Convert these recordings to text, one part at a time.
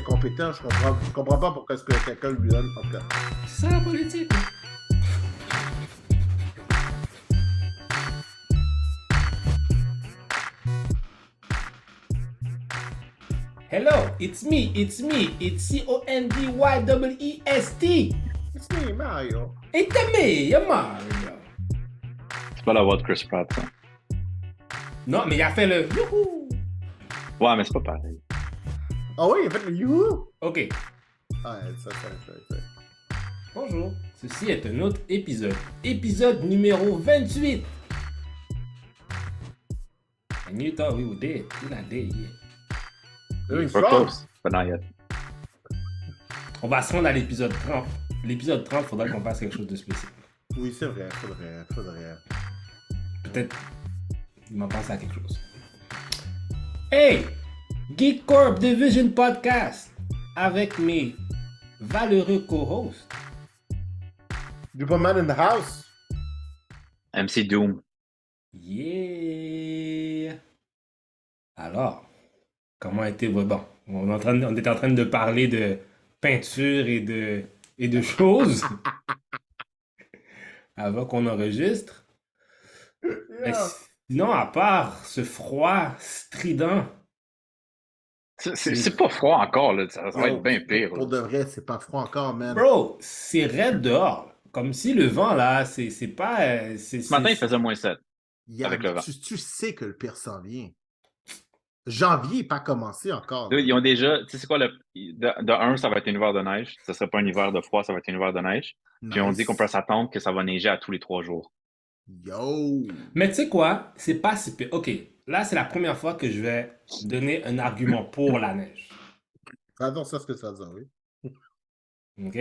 compétent, je comprends pas pourquoi est-ce que quelqu'un lui donne. En tout cas. C'est ça la politique. Hello, it's me, it's Condywest. It's me, Mario. It's me, Mario. C'est pas la voix de Chris Pratt, ça. Non, mais il a fait le youhou. Ouais, mais c'est pas pareil. Ah oui, il a fait le youhou. Ok, Ah, ça. bonjour. Ceci est un autre épisode. Épisode numéro 28. And you thought we were dead. We're not dead yet. Doing We're strong. close, but not yet. On va se rendre à l'épisode 30. L'épisode 30, faudra qu'on fasse quelque chose de spécial. Oui, c'est vrai, faudrait. Peut-être il m'en pense à quelque chose. Hey! Geek Corp Division Podcast avec mes valeureux co-hosts. Duperman in the house. MC Doom. Yeah! Alors, comment était votre... Bon, on était en train de parler de peinture et de choses avant qu'on enregistre. Mais Yeah. sinon, à part ce froid strident, C'est pas froid encore, là. Ça va être bien pire. Pour de vrai, c'est pas froid encore, man. bro, c'est raide dehors. Comme si le vent, là, c'est pas... Ce matin, il faisait moins 7. Yeah, avec le vent. tu sais que le pire s'en vient. Janvier n'est pas commencé encore. Là, ils ont déjà, tu sais, c'est quoi de 1, ça va être un hiver de neige. Ça serait pas un hiver de froid, ça va être un hiver de neige. Puis on Nice. dit qu'on peut s'attendre que ça va neiger à tous les 3 jours. Yo! Mais tu sais quoi? C'est pas si pire. Ok, là, c'est la première fois que je vais donner un argument pour la neige. Attends, ça, ce que ça veut dire, oui. Ok?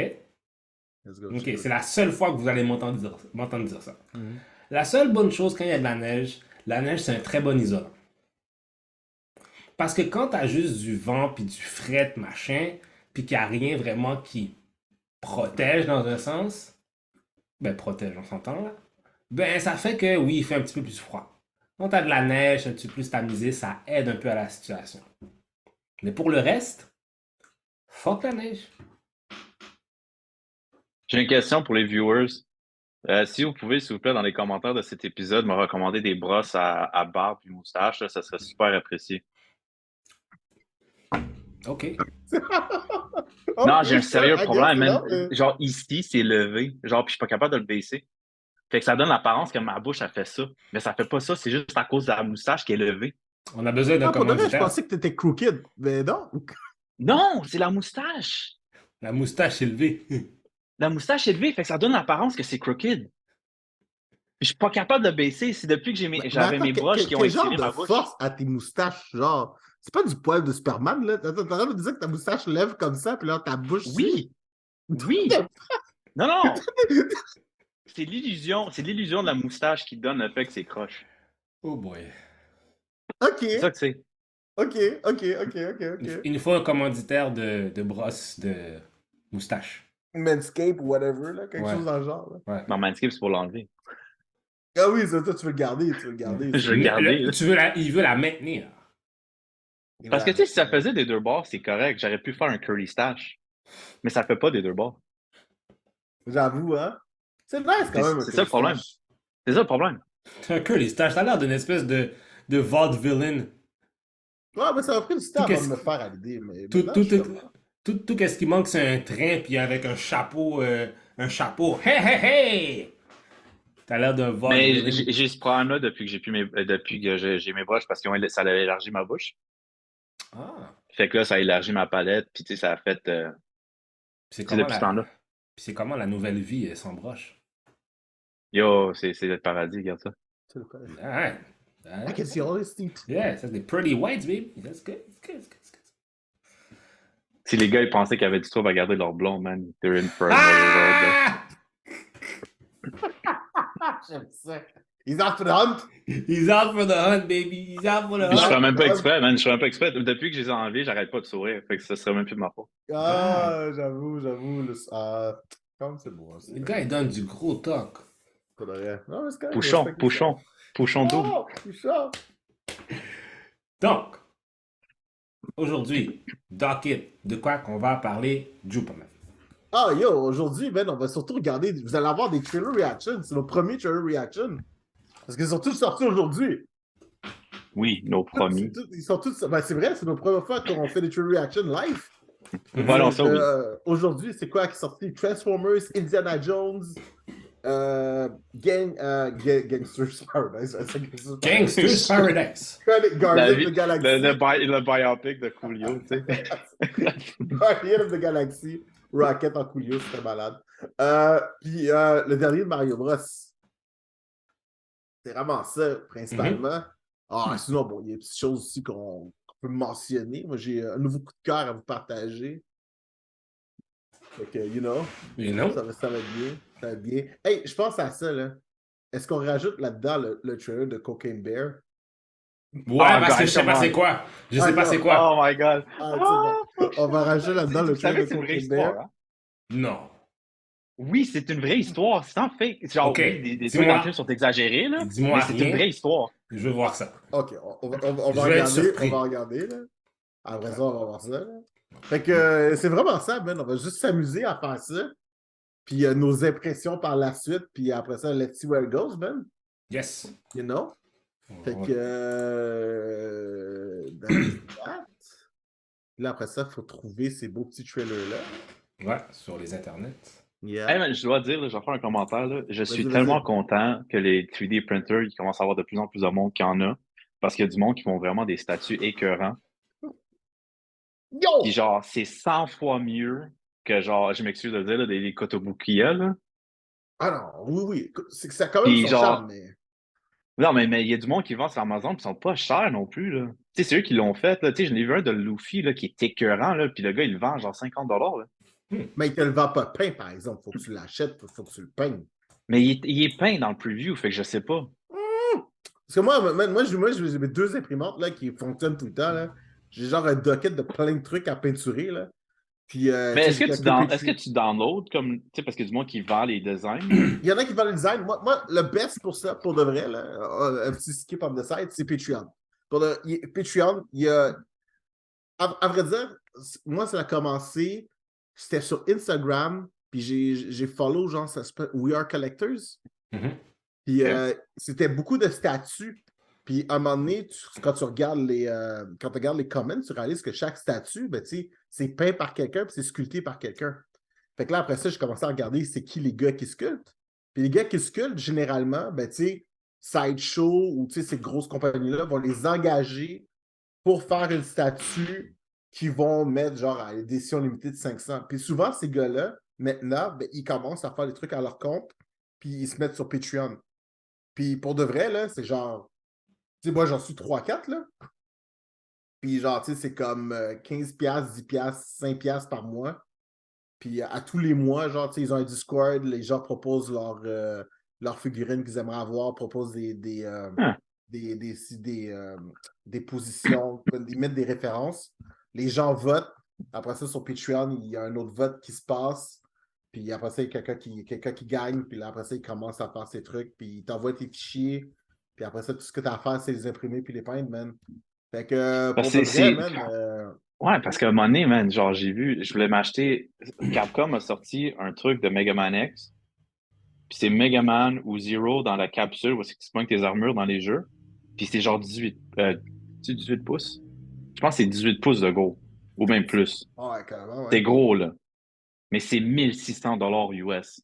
Let's go. Ok, c'est la seule fois que vous allez m'entendre dire ça. Mhm. La seule bonne chose quand il y a de la neige, c'est un très bon isolant. Parce que quand t'as juste du vent, puis du fret, machin, puis qu'il n'y a rien vraiment qui protège dans un sens, ben protège, on s'entend là, ben ça fait que oui, il fait un petit peu plus froid. Quand t'as de la neige, un petit peu plus tamisé, ça aide un peu à la situation. Mais pour le reste, fuck la neige. J'ai une question pour les viewers. Si vous pouvez, s'il vous plaît, dans les commentaires de cet épisode, me recommander des brosses à barbe et moustache, là, ça serait super apprécié. Ok. Non, j'ai un sérieux I problème, guess, man. non, mais- Genre, ici, c'est levé. Genre, puis je suis pas capable de le baisser. Fait que ça donne l'apparence que ma bouche, elle fait ça. Mais ça fait pas ça, c'est juste à cause de la moustache qui est levée. On a besoin d'un Ah, pour de vrai, je commanditaire. pensais que t'étais crooked. Mais non. Non, c'est la moustache. La moustache élevée. La moustache est levée, fait que ça donne l'apparence que c'est crooked. Je suis pas capable de baisser. C'est depuis que j'avais mes broches qui ont quel genre étiré de ma bouche. force à tes moustaches, genre? C'est pas du poil de Superman, là? T'as train de dire que ta moustache lève comme ça, puis là, ta bouche... Oui. Oui. Non, non. C'est l'illusion de la moustache qui donne le fait que c'est croche. Oh boy. OK, C'est ça que c'est. OK. Il nous faut un commanditaire de brosse de moustache. Manscape ou whatever, là, quelque Ouais. chose dans le genre. Là. Ouais. Non, Manscaped, c'est pour l'enlever. Ah oui, ça, toi, tu veux le garder, Je veux le garder. là. Il veut la maintenir. Parce que, tu sais, si ça faisait des deux bords, c'est correct. J'aurais pu faire un curly stash. Mais ça fait pas des deux bords. J'avoue, hein? C'est nice quand même. C'est ça le problème. C'est ça le problème. Un curly stash, ça a l'air d'une espèce de vaudevillain. Ouais, mais ça m'a pris du temps Tout avant de qu'est-ce- me faire à l'idée. Mais Tout, maintenant, tout, je suis tout, comme- tout qu'est-ce qui manque, c'est un train, puis avec un chapeau. Hey, hey, hey! T'as l'air d'un Mais vaudevillain. j'ai ce problème-là depuis que j'ai mes broches parce que ça a élargi ma bouche. Ah. Fait que là, ça a élargi ma palette. Puis, tu sais, ça a fait. Puis c'est C'est comment, depuis ce temps-là. puis c'est comment la nouvelle vie sans broche? Yo, c'est le paradis, regarde ça. C'est le cas. Alright. I can see all these things. Yeah, that's the pretty whites, baby. That's good. That's good. That's good. That's good. Si les gars ils pensaient qu'ils avaient du trouble à garder leur blonde, man, they're in for another road. Ah! J'aime ça. He's out for the hunt. He's out for the hunt, baby. He's out for the Puis je hunt. ferais même pas exprès, man. Je ferais même pas exprès. Depuis que je les ai enlevés, j'arrête pas de sourire. Fait que ça serait même plus de ma faute. Ah, j'avoue. Comme c'est beau. Le gars, il donne du gros talk. Faudrait... Non, mais c'est correct, Pouchon, respecte pouchon, pouchon ça. double. Oh, pouchon. Donc, aujourd'hui, Docket, de quoi qu'on va parler, Jupaman? Ah, yo, aujourd'hui, ben, on va surtout regarder. Vous allez avoir des trailer reactions. C'est nos premiers trailer reactions. Parce qu'ils sont tous sortis aujourd'hui. Oui, nos promis. Ils sont tous. Ben, c'est vrai, c'est nos premières fois qu'on fait des trailer reactions live. Ouais, non, ça, oui. Aujourd'hui, c'est quoi qui est sorti? Transformers, Indiana Jones, Gangsters Paradise. Gangsters Paradise. Guardian of the Galaxy. Le biopic de Coolio, tu sais. Guardian of the Galaxy. Rocket en Coolio, c'était malade. Puis le dernier de Mario Bros. C'est vraiment ça, principalement. Ah, sinon, bon, il y a des petites choses aussi qu'on peut mentionner. Moi, j'ai un nouveau coup de cœur à vous partager. Fait que, you know, ça va bien. Ça va bien. Hey, je pense à ça, là. Est-ce qu'on rajoute là-dedans le trailer de Cocaine Bear? Ouais, parce que je sais pas c'est quoi. Je sais pas c'est quoi. Oh my god. On va rajouter là-dedans le trailer de Cocaine Bear. Hein? Non. Oui, c'est une vraie histoire. C'est en fait. Genre, okay. Oui, des trucs dans le film sont exagérés, là. Mais c'est une vraie histoire. Je veux voir ça. Ok, on va regarder, là. Après ça, on va voir ça, là. Fait que c'est vraiment ça, Ben. On va juste s'amuser à faire ça. Puis nos impressions par la suite. Puis après ça, let's see where it goes, Ben. Yes. You know? Fait que... là, après ça, il faut trouver ces beaux petits trailers-là. Ouais, sur les internets. Yeah. Hey, man, je dois dire, je vais faire un commentaire. Là. Je suis tellement content que les 3D printers, ils commencent à avoir de plus en plus de monde qu'il y en a. Parce qu'il y a du monde qui font vraiment des statuts écœurants. Yo! Puis genre, c'est 100 fois mieux que genre, je m'excuse de le dire, là, des Kotobukiya, là. Ah non, oui. C'est que ça a quand même Puis son genre... charme, mais... Non, mais il y a du monde qui vend sur Amazon qui sont pas chers non plus, là. Tu sais, c'est eux qui l'ont fait, là. Tu sais, j'en ai vu un de Luffy, là, qui est écœurant, là. Puis le gars, il le vend genre 50 $, là. Mais il te le vend pas peint, par exemple. Faut que tu l'achètes, faut que tu le peignes. Mais il est peint dans le preview, fait que je sais pas. Parce que moi j'ai mes deux imprimantes là, qui fonctionnent tout le temps. Là. J'ai genre un docket de plein de trucs à peinturer. Là. Puis, mais est-ce que tu downloads comme. Tu sais, parce que du monde qui vend les designs? Il y en a qui vendent le design. Moi, le best pour ça, pour de vrai, là, un petit skip on the side, c'est Patreon. Patreon, il y a. À vrai dire, moi, ça a commencé. C'était sur Instagram, puis j'ai follow, genre, ça s'appelle We Are Collectors. Puis c'était beaucoup de statuts. Puis à un moment donné, quand tu regardes les comments, tu réalises que chaque statut, ben, c'est peint par quelqu'un, puis c'est sculpté par quelqu'un. Fait que là, après ça, j'ai commencé à regarder c'est qui les gars qui sculptent. Puis les gars qui sculptent, généralement, ben, Sideshow ou ces grosses compagnies-là vont les engager pour faire une statue qu'ils vont mettre genre à l'édition limitée de 500. Puis souvent, ces gars-là, maintenant, ben, ils commencent à faire des trucs à leur compte, puis ils se mettent sur Patreon. Puis pour de vrai, là, c'est genre, tu sais, moi, j'en suis 3-4, là. Puis genre, tu sais, c'est comme 15$, 10$, 5$ par mois. Puis à tous les mois, genre, tu sais, ils ont un Discord, les gens proposent leurs figurines qu'ils aimeraient avoir, proposent des positions, ils mettent des références. Les gens votent. Après ça, sur Patreon, il y a un autre vote qui se passe. Puis après ça, il y a quelqu'un qui gagne. Puis là, après ça, il commence à faire ses trucs. Puis il t'envoie tes fichiers. Puis après ça, tout ce que tu as à faire, c'est les imprimer puis les peindre, man. Fait que pour de vrai, man... Ouais, parce qu'à un moment donné, man, genre, je voulais m'acheter... Capcom a sorti un truc de Mega Man X. Puis c'est Mega Man ou Zero dans la capsule où c'est que tu pognes tes armures dans les jeux. Puis c'est genre 18 pouces. Je pense que c'est 18 pouces de gros. Ou même plus. Ouais, carrément, ouais. C'est gros, là. Mais c'est 1600 $ US.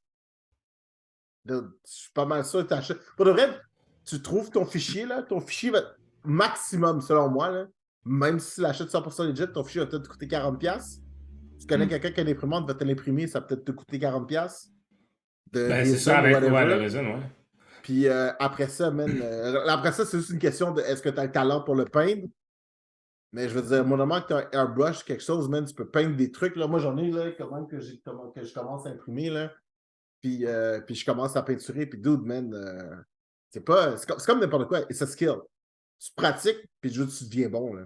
Je suis pas mal sûr que tu achètes. Pour de vrai, tu trouves ton fichier, là. Ton fichier va être maximum, selon moi, là. Même si tu l'achètes 100% legit, ton fichier va peut-être te coûter 40$. Tu connais quelqu'un qui a une imprimante, va te l'imprimer, ça va peut-être te coûter 40$. Ben, c'est ça avec le raisin, ouais. Puis après ça, après ça, c'est juste une question de est-ce que tu as le talent pour le peindre? Mais je veux dire, mon moment que tu as un airbrush, quelque chose, man, tu peux peindre des trucs. Là. Moi, j'en ai là, quand même que je commence à imprimer. Là. Puis je commence à peinturer. Puis dude, man, c'est comme n'importe quoi. C'est un skill. Tu pratiques, puis tu deviens bon. Là.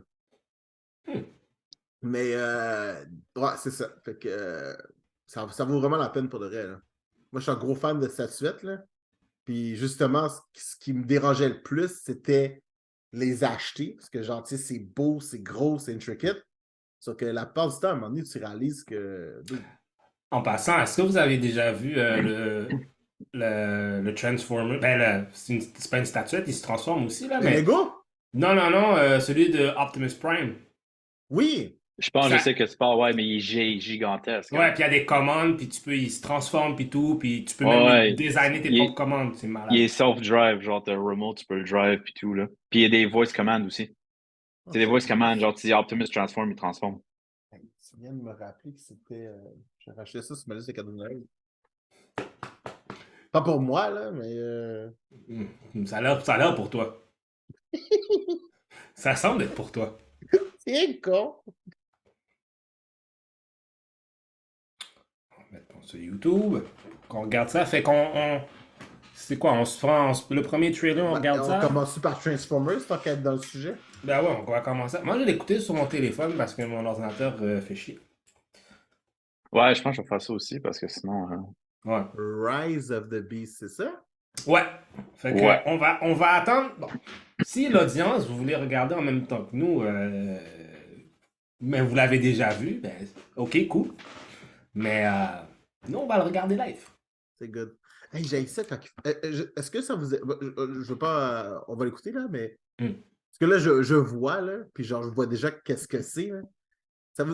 Mais ouais, c'est ça. Fait que ça vaut vraiment la peine pour de vrai. Là. Moi, je suis un gros fan de statuettes. Là. Puis justement, ce qui me dérangeait le plus, c'était les acheter. Parce que genre, tu sais, c'est beau, c'est gros, c'est intricate. Sauf que la plupart du temps, à un moment donné, tu réalises que. En passant, est-ce que vous avez déjà vu le Transformer? Ben, c'est pas une statuette, il se transforme aussi, là, Les mais... Lego? Non, non, non, celui de Optimus Prime. Oui! Je pense, Ça- je sais que c'est pas, ouais, mais il est gigantesque. Ouais, Hein. puis il y a des commandes, puis il se transforme, puis tout, puis tu peux même Ouais, designer tes il propres est, commandes, c'est il malade. est self-drive, genre, t'as le remote, tu peux le drive, puis tout, là. Puis il y a des voice commands aussi. Oh, C'est des c'est voice nice. commands, genre, tu dis Optimus transform, il transforme. Hey, tu viens de me rappeler que c'était. J'ai racheté ça sur ma liste de cadeaux de Noël. Pas pour moi, là, mais. Ça a l'air pour toi. Ça semble être pour toi. C'est con! On va mettre sur YouTube, qu'on regarde ça, fait c'est quoi, on se prend le premier trailer, on regarde On ça? commence par Transformers, tant qu'à être dans le sujet. Ben ouais, on va commencer. Moi, je vais l'écouter sur mon téléphone parce que mon ordinateur fait chier. Ouais, je pense que je vais faire ça aussi, parce que sinon... Ouais. Rise of the Beast, c'est ça? Ouais. Fait que, Ouais. on va attendre. Bon. Si l'audience, vous voulez regarder en même temps que nous, mais vous l'avez déjà vu, ben, ok, cool. Mais nous, on va le regarder live. C'est good. Hey, j'ai ça quand. Est-ce que ça vous. Je veux pas. On va l'écouter, là, mais. Parce que là, je vois, là, puis genre, je vois déjà qu'est-ce que c'est, là.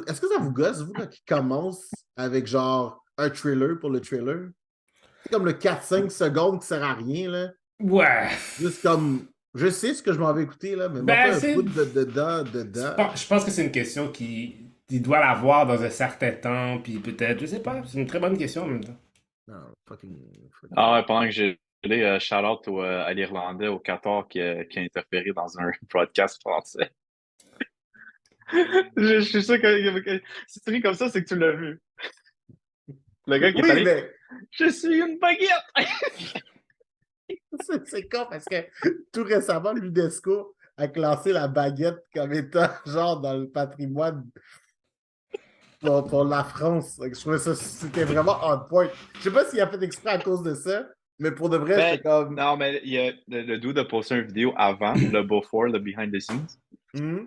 Est-ce que ça vous gosse, vous, quand il commence avec genre un trailer pour le trailer? C'est comme le 4-5 secondes qui sert à rien, là. Ouais. Juste comme. Je sais ce que je m'en vais écouter, là, mais Ben, moi, pas c'est- un bout dedans. Je pense que c'est une question qui doit l'avoir dans un certain temps, puis peut-être, je sais pas, c'est une très bonne question en même temps. Non, fucking. Ah ouais, pendant que j'ai shout-out à l'Irlandais, au Qatar, qui a interféré dans un broadcast français. Je suis sûr que si tu ris comme ça, c'est que tu l'as vu. Le gars qui est Oui, allé, mais je suis une baguette! c'est con parce que tout récemment, l'UNESCO a classé la baguette comme étant genre dans le patrimoine pour la France. Donc, je trouvais ça, c'était vraiment on point. Je sais pas s'il a fait exprès à cause de ça, mais pour de vrai, Ben, j'étais comme. non, mais il y a le dude a posté une vidéo avant, le before, le behind the scenes. Hmm?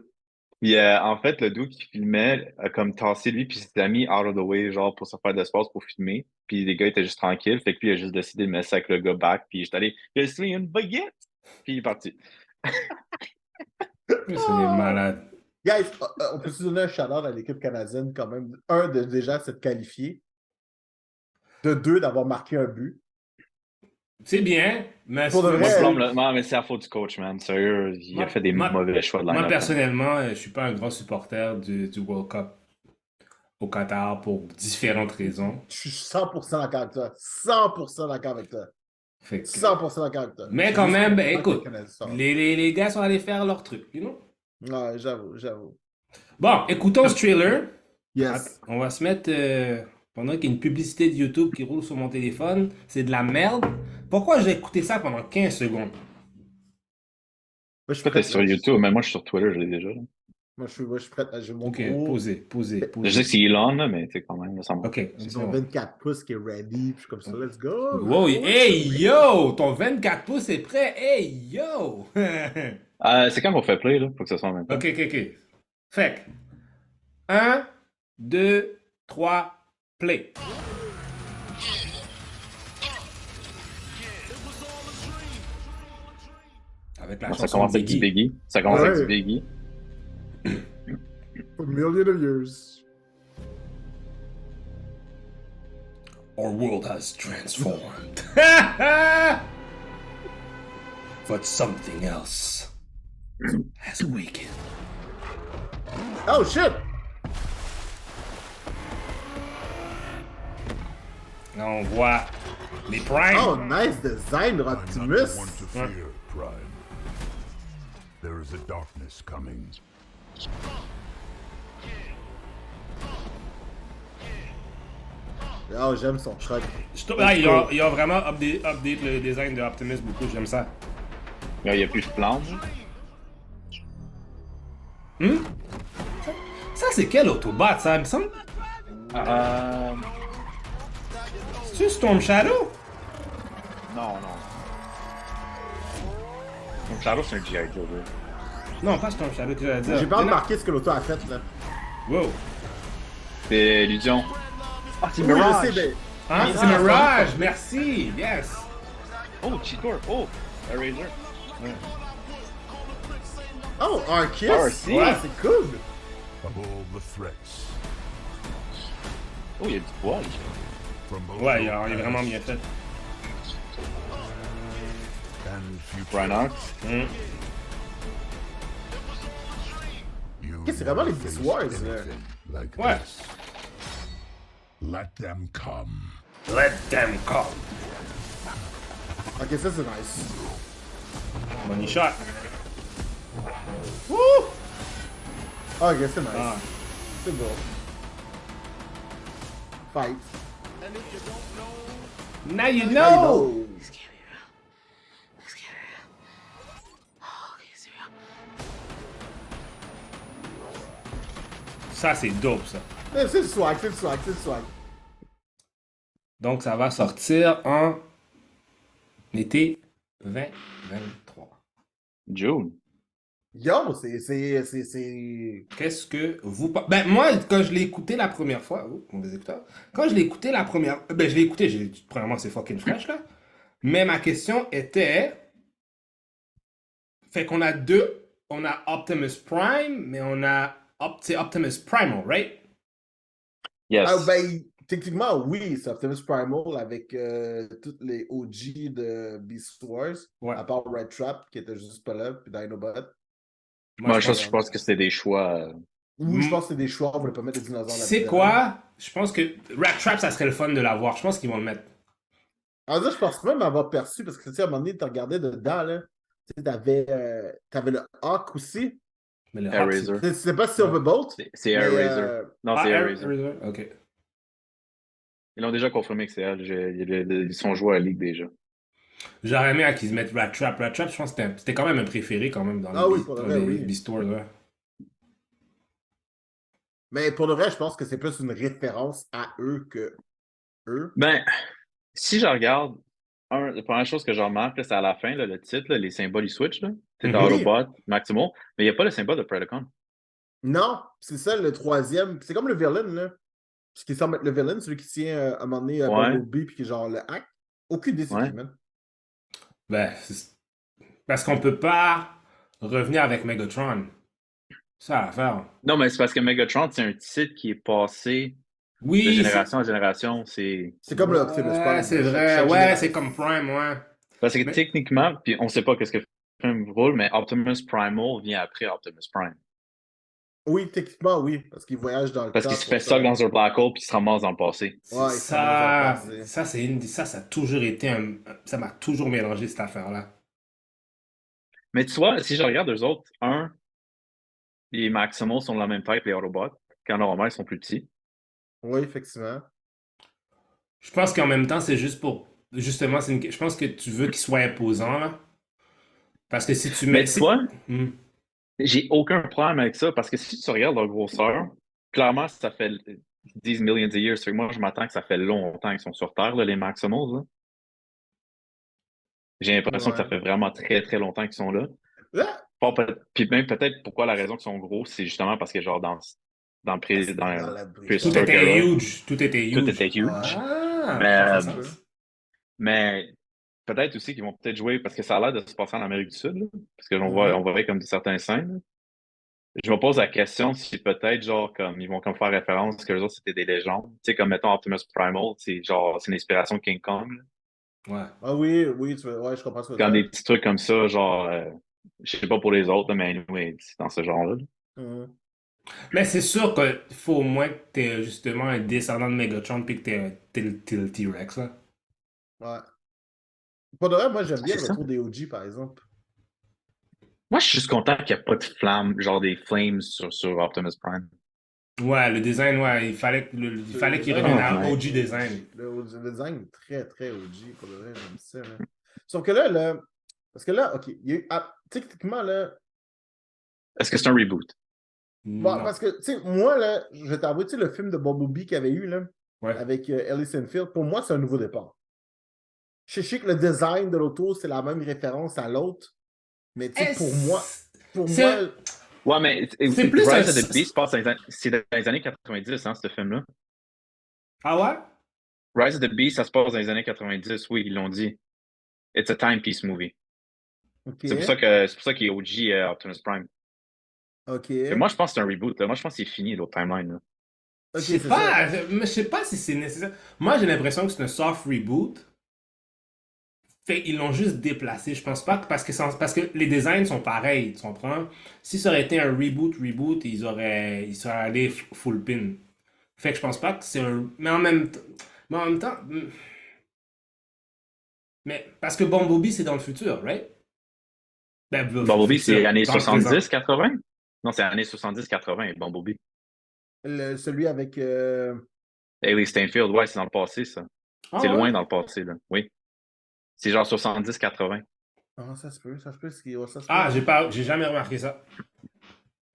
Puis en fait, le dude qui filmait a comme tassé lui puis ses amis out of the way, genre pour se faire de l'espace pour filmer. Puis les gars étaient juste tranquilles, fait que lui il a juste décidé de mettre ça avec le gars back, puis j'étais allé, je suis une baguette! Puis il est parti. C'est des malades. Guys, on peut se donner un shout-out à l'équipe canadienne quand même. Un, de déjà s'être qualifié. De deux, d'avoir marqué un but. C'est bien, mais Pour de Moi, vrai, je blâme non, mais c'est la faute du coach, man. Sérieux, il a fait des mauvais choix de Moi, line-up. personnellement, je suis pas un grand supporter du World Cup au Qatar pour différentes raisons. je suis 100% d'accord avec toi. 100% d'accord avec toi. Fait que- 100% d'accord avec toi. Mais C'est quand juste même, que ben, le écoute, Canadien sort. les gars sont allés faire leur truc, you know? Ouais, j'avoue. Bon, écoutons ce trailer. Yes. On va se mettre, pendant qu'il y a une publicité de YouTube qui roule sur mon téléphone, c'est de la merde. Pourquoi j'ai écouté ça pendant 15 secondes? Moi, je suis Toi, t'es prêt. sur YouTube, mais moi, je suis sur Twitter, je l'ai déjà. Là. Moi, je suis prêt. J'ai mon Ok, gros. posez. Je sais que c'est Elon, là, mais tu sais, quand même, ça me Ok, J'ai c'est mon bon. 24 pouces qui est ready. Puis je suis comme ça, let's go. Wow, hey yo! Ton 24 pouces est prêt? Hey yo! c'est quand on fait play, là, faut que ça soit en même temps. Ok. Fait que 1, 2, 3, play. Avec la Ça chanson commence avec du Biggie. Ça commence avec Ouais. du Biggie. For a million of years. Our world has transformed. But something else has awakened. Oh shit! Là, on voit les primes. Oh, nice design, I'm not Optimus. the one to fear, Prime. There is a darkness coming. Oh, j'aime son truc. Il a vraiment update le design de Optimus beaucoup, j'aime ça. Là, il n'y a plus de planche. Ça, c'est quel Autobot, ça, il me semble? C'est-tu Storm Shadow? Non. Donc, Shadow, c'est un G.I. Joe, là. Non, pas Storm Shadow que j'allais dire. J'ai pas remarqué ce que l'auto a fait, là. Wow. C'est Illusion. Ah, c'est Oui, je Mirage. sais, mais... Ah, c'est Mirage, merci, yes. Oh, Cheetor. Oh, Eraser. Oh, Arceus! RC. Ouais, c'est cool! Of all the threats, Oh, il y a du poil. from both Ouais, il est old vraiment past bien fait. and future, Reinhardt. you Ok, c'est vraiment les never Beast faced Wars, là. anything like Ouais. this. Let them come. Let them come. Ok, ça c'est nice. Money shot. Wouh! Ok, c'est nice. Ah. C'est bon. Fight. Now you I know! know. Ça, c'est dope, ça. Mais c'est le swag, c'est le swag, c'est le swag. Donc, ça va sortir en été 2023. June. Yo, c'est... Qu'est-ce que vous... Ben, moi, quand je l'ai écouté la première fois... Oh, mauvais écouteur. Quand je l'ai écouté la première... Ben, je l'ai écouté, premièrement, c'est fucking fresh, là. Mais ma question était... Fait qu'on a deux... On a Optimus Prime, mais on a... C'est Optimus Primal, right? Yes. Ah, ben, techniquement, oui, c'est Optimus Primal avec tous les OG de Beast Wars, Ouais. à part Red Trap, qui était juste pas là, puis Dinobot. Moi, je pense que c'était des choix. Ou je pense que c'est des choix, on voulait pas mettre des dinosaures là-dedans. C'est quoi? Je pense que Rat Trap, ça serait le fun de l'avoir. Je pense qu'ils vont le mettre. Alors ça, je pense même avoir perçu, parce que tu sais, à un moment donné, tu regardais dedans, là, tu sais, t'avais le Hawk aussi. Mais le Hawk, Eraser. C'est pas Silverbolt. C'est mais, Eraser. Non, Ah, c'est Eraser. Ok. Ils l'ont déjà confirmé que c'est elle. Ils sont joués à la Ligue déjà. J'aurais aimé à qu'ils se mettent Rat Trap. Rat Trap, je pense que c'était quand même un préféré quand même dans Ah les, oui, pour le dans vrai, les oui. Beast Wars, ouais. Mais pour le vrai, je pense que c'est plus une référence à eux que eux. Ben, si je regarde, la première chose que je remarque, là, c'est à la fin, là, le titre, là, les symboles, ils switchent. C'est Mhm. Autobot, Maximo, mais il n'y a pas le symbole de Predacon. Non, c'est ça le troisième. C'est comme le villain, là. Ce qui semble être le villain, celui qui tient à un moment donné Ouais. Bumblebee puis qui est genre le hack. Aucune idée c'est Ouais. qui, man. Ben, parce qu'on peut pas revenir avec Megatron. Ça à faire. Non, mais c'est parce que Megatron, c'est un titre qui est passé de Oui, génération en génération. C'est C'est comme le Optimus Ouais, Prime. c'est Chaque- vrai. chaque Ouais, génération. c'est comme Prime, ouais. parce que Mais- techniquement, puis on sait pas qu'est-ce que Prime roule, mais Optimus Primal vient après Optimus Prime. Oui, techniquement, oui. Parce qu'il voyage dans le Parce temps. qu'il se pour fait ça dans un black hole puis il se ramasse dans le passé. Ouais, il se ramasse dans le passé. Ça, c'est ça a toujours été un. Ça m'a toujours mélangé cette affaire-là. Mais tu vois, si je regarde eux autres, les Maximals sont de la même taille que les Autobots. Quand normalement, ils sont plus petits. Oui, effectivement. Je pense qu'en même temps, c'est juste pour. Justement, je pense que tu veux qu'il soit imposant, là. Parce que si tu mets. Mais tu vois, Hmm. j'ai aucun problème avec ça parce que si tu regardes leur grosseur, clairement, ça fait 10 millions de years. Fait que moi, je m'attends que ça fait longtemps qu'ils sont sur Terre, là, les Maximals. Là. J'ai l'impression que ça Ouais. fait vraiment très, très longtemps qu'ils sont là. Ah! Bon, puis même peut-être pourquoi la raison qu'ils sont gros, c'est justement parce que genre dans le C'est dans dans la Tout Prehistoric était era, huge. Tout était huge. tout était huge. Ah, Mais, ça fait sens. Mais peut-être aussi qu'ils vont peut-être jouer parce que ça a l'air de se passer en Amérique du Sud, là, parce que Mhm. on voit comme certains scènes. Là. Je me pose la question si peut-être genre comme ils vont comme faire référence que les autres c'était des légendes. Tu sais, comme mettons Optimus Primal, c'est genre c'est une inspiration de King Kong. Là. Ouais. Ah oui, oui, ouais, je comprends ce que tu Quand veux des dire. petits trucs comme ça, genre je sais pas pour les autres, là, mais anyway, c'est dans ce genre-là. Mhm. Mais c'est sûr qu'il faut au moins que t'aies justement un descendant de Megatron puis que t'aies le T-Rex, là. Ouais. Pour de vrai, moi, j'aime bien C'est le ça. retour des OG, par exemple. Moi, je suis juste content qu'il n'y ait pas de flammes, genre des flames sur Optimus Prime. Ouais, le design, ouais, il fallait qu'il revienne à ouais. OG design. Le design est très, très OG, pour de vrai, j'aime ça. Là. Sauf que là, parce que là, OK, il y a eu, techniquement, là, Est-ce que c'est un reboot? bon, Non. parce que, tu sais, moi, là, je vais t'avouer, tu sais, le film de Bumblebee qu'il y avait eu, là, Ouais. avec Ellis Enfield, pour moi, c'est un nouveau départ. Je sais que le design de l'auto, c'est la même référence à l'autre, mais tu sais, pour moi, C'est Ouais, mais C'est plus Rise un- of the Beast se passe c'est dans les années 90, hein, ce film-là. Ah ouais? Rise of the Beast, ça se passe dans les années 90, oui, ils l'ont dit. It's a timepiece movie. OK. C'est pour ça qu'il est OG Optimus Prime. OK. Et moi, je pense que c'est un reboot. Là. Moi, je pense que c'est fini, l'autre timeline. Là. Je OK, sais c'est pas, ça. mais je sais pas si c'est nécessaire. Moi, j'ai l'impression que c'est un soft reboot. Fait ils l'ont juste déplacé. Je pense pas que parce que les designs sont pareils, tu comprends? Si ça aurait été un reboot, ils seraient allés full pin. Fait que je pense pas que c'est un. Mais en même temps. Mais parce que Bumblebee, c'est dans le futur, right? Ben, Bumblebee, c'est années dans le présent. 70-80? Non, c'est années 70-80, Bumblebee. Celui avec... Hailey Steinfeld, ouais, c'est dans le passé, ça. Ah C'est ouais? loin dans le passé, là. Oui. C'est genre 70-80. Ah, ça se peut. Ça se peut. Ça se peut. Ah, j'ai jamais remarqué ça.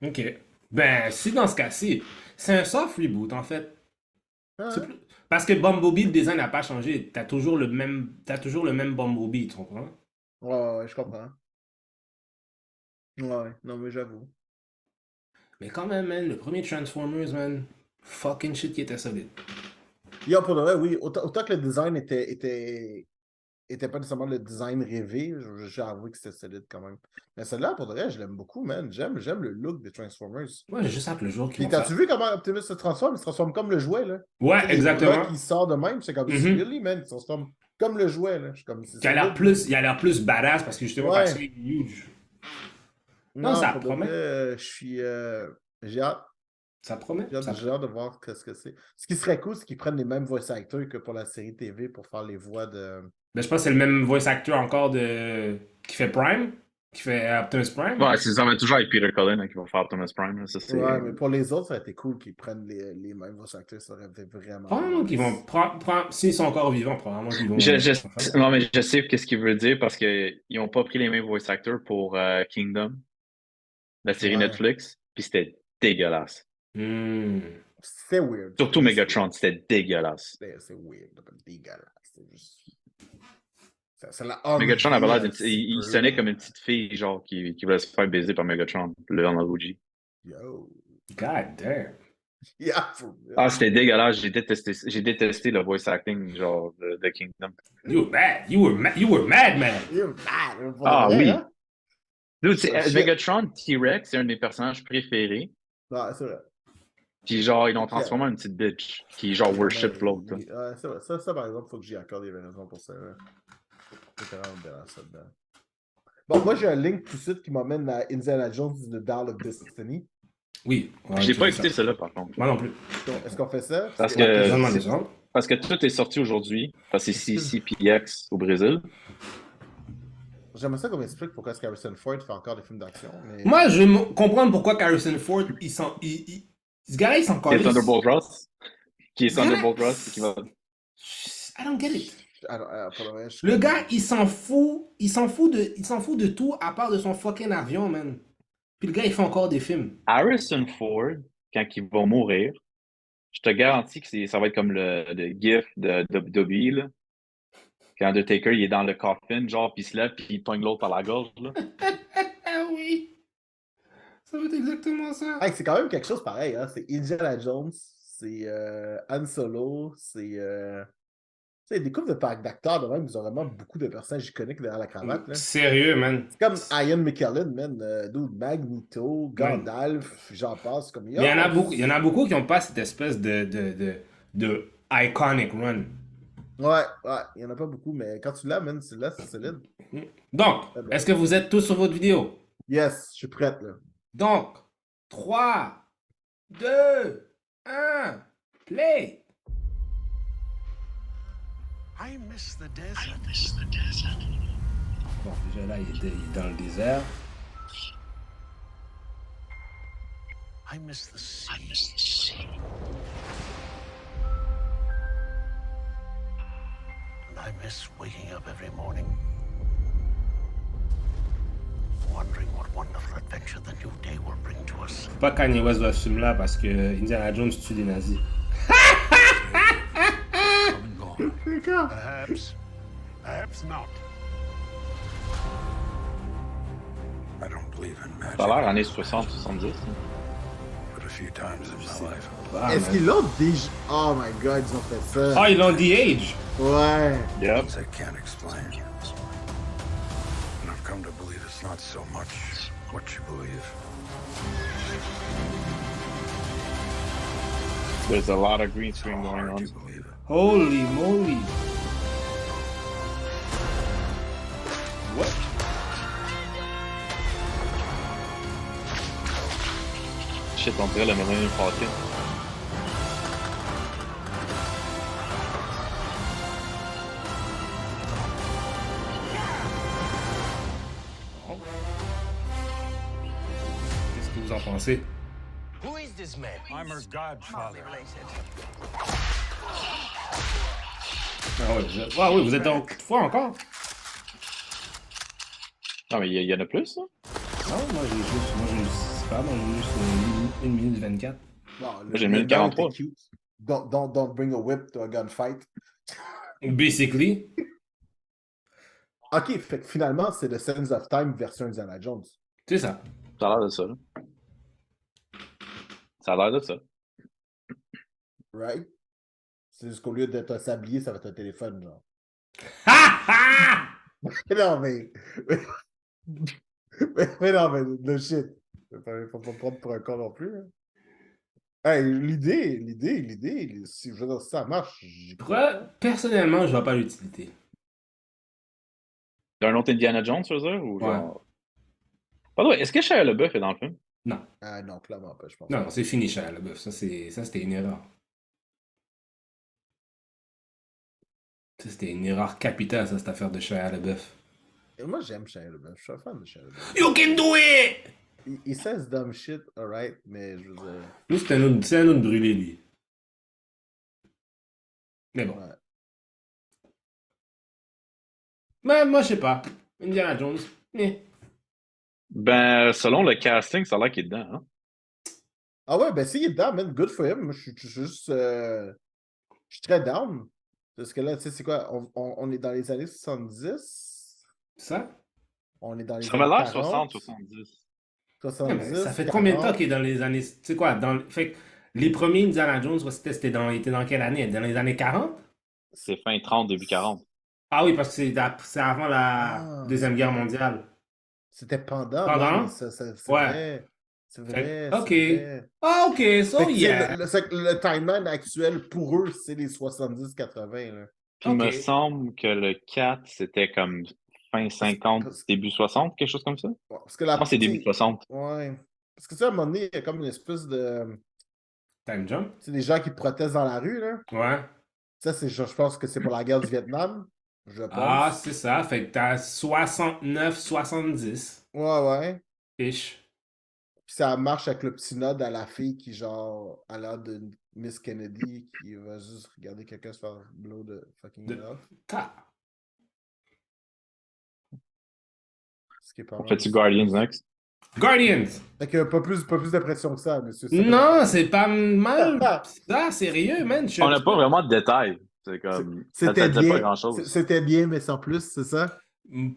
Ok. Ben, si dans ce cas-ci, c'est un soft reboot, en fait. Ah, C'est hein? plus- Parce que Bumblebee, le design n'a pas changé. T'as toujours le même Bumblebee, tu comprends? Ouais, je comprends. Ouais, non, mais j'avoue. Mais quand même, man, le premier Transformers, man, fucking shit qui était solide. Yo, pour de vrai, oui. Autant que le design était pas nécessairement le design rêvé, j'ai avoué que c'était solide quand même. Mais celle-là, pour de vrai, je l'aime beaucoup, man. J'aime le look des Transformers. Moi, j'ai juste hâte le jour qu'ils Puis vont t'as-tu faire. vu comment Optimus se transforme? Il se transforme comme le jouet, là. Tu Ouais, sais, les exactement. bras qui sortent de même, c'est comme Mhm. really, man. Il se transforme comme le jouet, là. Je suis comme, c'est Il a l'air solide. plus, il a l'air plus badass parce que justement, Ouais. parce qu'il est huge. Non, Non, ça pour de promet. vrai, je suis... j'ai hâte. Ça promet. J'ai hâte de voir ce que c'est. Ce qui serait cool, c'est qu'ils prennent les mêmes voice actors que pour la série TV pour faire les voix de... Ben, je pense que c'est le même voice actor encore qui fait Prime, qui fait Optimus Prime. Ouais, ça va toujours avec Peter Cullen hein, qui va faire Optimus Prime. Là. Ça, c'est... Ouais, mais pour les autres, ça aurait été cool qu'ils prennent les mêmes voice actors. Ça aurait été vraiment... Probablement qu'ils vont s'ils sont encore vivants, probablement qu'ils vont. Non, mais je sais qu'est-ce qu'il veut dire parce qu'ils n'ont pas pris les mêmes voice actors pour Kingdom, la série Ouais. Netflix, puis c'était dégueulasse. C'est weird. Surtout Megatron, c'était dégueulasse. C'est weird, dégueulasse. C'est juste... Ça l'a Megatron avait l'air il il sonnait comme une petite fille, genre, qui voulait se faire baiser par Megatron, le OG. Yo. God damn. Yeah, for real. Ah, c'était dégueulasse. J'ai détesté le voice acting, genre, de Kingdom. You were bad. You were mad, man. You're mad. Ah oui. Hein? Dude, Shit. Megatron T-Rex, c'est un de mes personnages préférés. Ouais, c'est vrai. Puis genre, ils l'ont transformé en une petite bitch qui genre worship l'autre. Ouais, c'est vrai. Ça, par exemple, il faut que j'y accorde des raisons pour ça. C'est vraiment bien ça dedans. Bon, moi, j'ai un link tout de suite qui m'emmène à Indiana Jones The Dial of Destiny. Oui. Ouais, J'ai pas écouté celle-là, par contre. Moi non plus. Est-ce qu'on fait ça? Parce C'est la que- question. Parce que tout est sorti aujourd'hui. Parce que c'est CCPX au Brésil. J'aimerais ça qu'on m'explique pourquoi est-ce Harrison Ford fait encore des films d'action. Mais... Moi, je veux comprendre pourquoi Harrison Ford, ce gars-là, il s'en Qui est calisse. Thunderbolt Ross. Qui est Gars- Thunderbolt Ross. Qui va... I don't get it. Alors, pour le vrai, je suis Le comme- gars, il s'en fout de tout à part de son fucking avion, man. Puis le gars, il fait encore des films. Harrison Ford, quand il va mourir, je te garantis que ça va être comme le gif de WWE, là. Quand Undertaker, il est dans le coffin, genre, puis il se lève, puis il pogne l'autre par la gorge, là. Ah oui. Ça va être exactement ça. Hey, c'est quand même quelque chose pareil. Hein? C'est Indiana Jones, c'est Han Solo, c'est. Tu sais, des couples d'acteurs de même, ils ont vraiment beaucoup de personnages iconiques derrière la cravate. Là. Sérieux, man. C'est comme Ian McKellen, man. Dude, Magneto, Gandalf, j'en passe. Comme... Mais il y en a beaucoup qui n'ont pas cette espèce de iconic run. Ouais, il n'y en a pas beaucoup, mais quand tu l'as, man, c'est solide. Donc, est-ce que vous êtes tous sur votre vidéo? Yes, je suis prête, là. Donc, 3, 2, 1, play! I miss the desert. Bon, déjà là, il est dans le désert. I miss the sea. And I miss waking up every morning, wondering what wonderful adventure the new day will bring to us. Faut pas Kanye West voit ce film-là parce que Indiana Jones tue des nazis. Come and gone. Perhaps not. I don't believe in magic, Ça a l'air années 60-70. but a few times in my life. Ah, Est-ce qu'ils l'ont déjà. Oh my god, ils ont fait ça. Ah, ils l'ont de-age. Ouais. Yep. Things I can't explain. And I've come to believe it's not so much what you believe. There's a lot of green screen How going hard on. you believe it. Holy moly. What? Shit, on dirait le Millennium Falcon. Qu'est-ce que vous en pensez? Who is this man? I'm her godfather. Ah, ouais, oui, vous êtes en coup de foi encore? Non, mais il y en a plus, hein? Non, moi je sais pas, moi j'ai juste 1 minute 24. Bon, j'ai le mis le gars 43. était cute. Don't bring a whip to a gunfight. Basically. Ok, fait que finalement, c'est The Sands of Time version Indiana Jones. C'est ça. Ça a l'air de ça, là. Ça a l'air de ça. Right? C'est juste qu'au lieu d'être un sablier, ça va être un téléphone, genre. Ha ha! Non, mais. mais non, mais le shit. Faut pas prendre pour un con non plus. Hein. Hey, l'idée, si je veux dire, si ça marche, j'y crois. Personnellement, je vois pas l'utilité. T'as un autre Indiana Jones, tu veux dire? Ou Ouais. genre... Pardon, est-ce que Shia LaBeouf est dans le film? Non. Ah non, clairement pas, je pense. Non, c'est fini, Shia LaBeouf. Ça, c'était une erreur. Ça, c'était une erreur capitale, ça, cette affaire de Shia LaBeouf. Et moi, j'aime Shia LaBeouf. Je suis un fan de Shia LaBeouf. You can do it! Il says dumb shit, alright, mais je veux dire. Lui, c'est un autre brûlé, lui. Mais bon. Ouais. Mais moi, je sais pas. Indiana Jones. Ben, selon le casting, ça a l'air qu'il est dedans, hein? Ah ouais, ben s'il est dedans, man, good for him. Moi, je suis juste. Je suis très down. Parce que là, tu sais, c'est quoi? On est dans les années 70. Ça? On est dans les Ça m'a années l'air 40, 60-70. 70. Ça fait combien de temps 40. qu'il est dans les années. Tu sais quoi? Fait que les premiers Indiana Jones, c'était dans quelle année? Dans les années 40? C'est fin 30, début 40. Ah oui, parce que c'est avant la Ah. Deuxième Guerre mondiale. C'était pendant. Pendant? mais c'est Ouais. vrai. C'est vrai. Ok. c'est vrai. Ah, ok, Fait so que, tu sais, yeah. le timeline actuel, pour eux, c'est les 70-80. Là. Puis il me Ok. semble que le 4, c'était comme fin 50, parce- début 60, quelque chose comme ça. Ouais, parce que la Je pense que c'est début tu sais, 60. Ouais. Parce que tu sais, à un moment donné, il y a comme une espèce de. Time jump? Tu sais, des gens qui protestent dans la rue, là. Ouais. Ça, je pense que c'est pour la guerre du Vietnam. Je pense. Ah, c'est ça. Fait que t'as 69, 70 Ouais, ouais. ish. Puis ça marche avec le petit nod à la fille qui, genre, a l'air de Miss Kennedy qui va juste regarder quelqu'un se faire blow de fucking De- off. Ta. Ce qui est pas On mal fait-tu aussi. Guardians next? Guardians! Fait que pas plus de pression que ça, monsieur. Non, c'est pas mal. Ça, sérieux, man. On n'a pas vraiment de détails. C'est comme. Ça C'était disait pas bien. grand-chose. C'était bien, mais sans plus, c'est ça?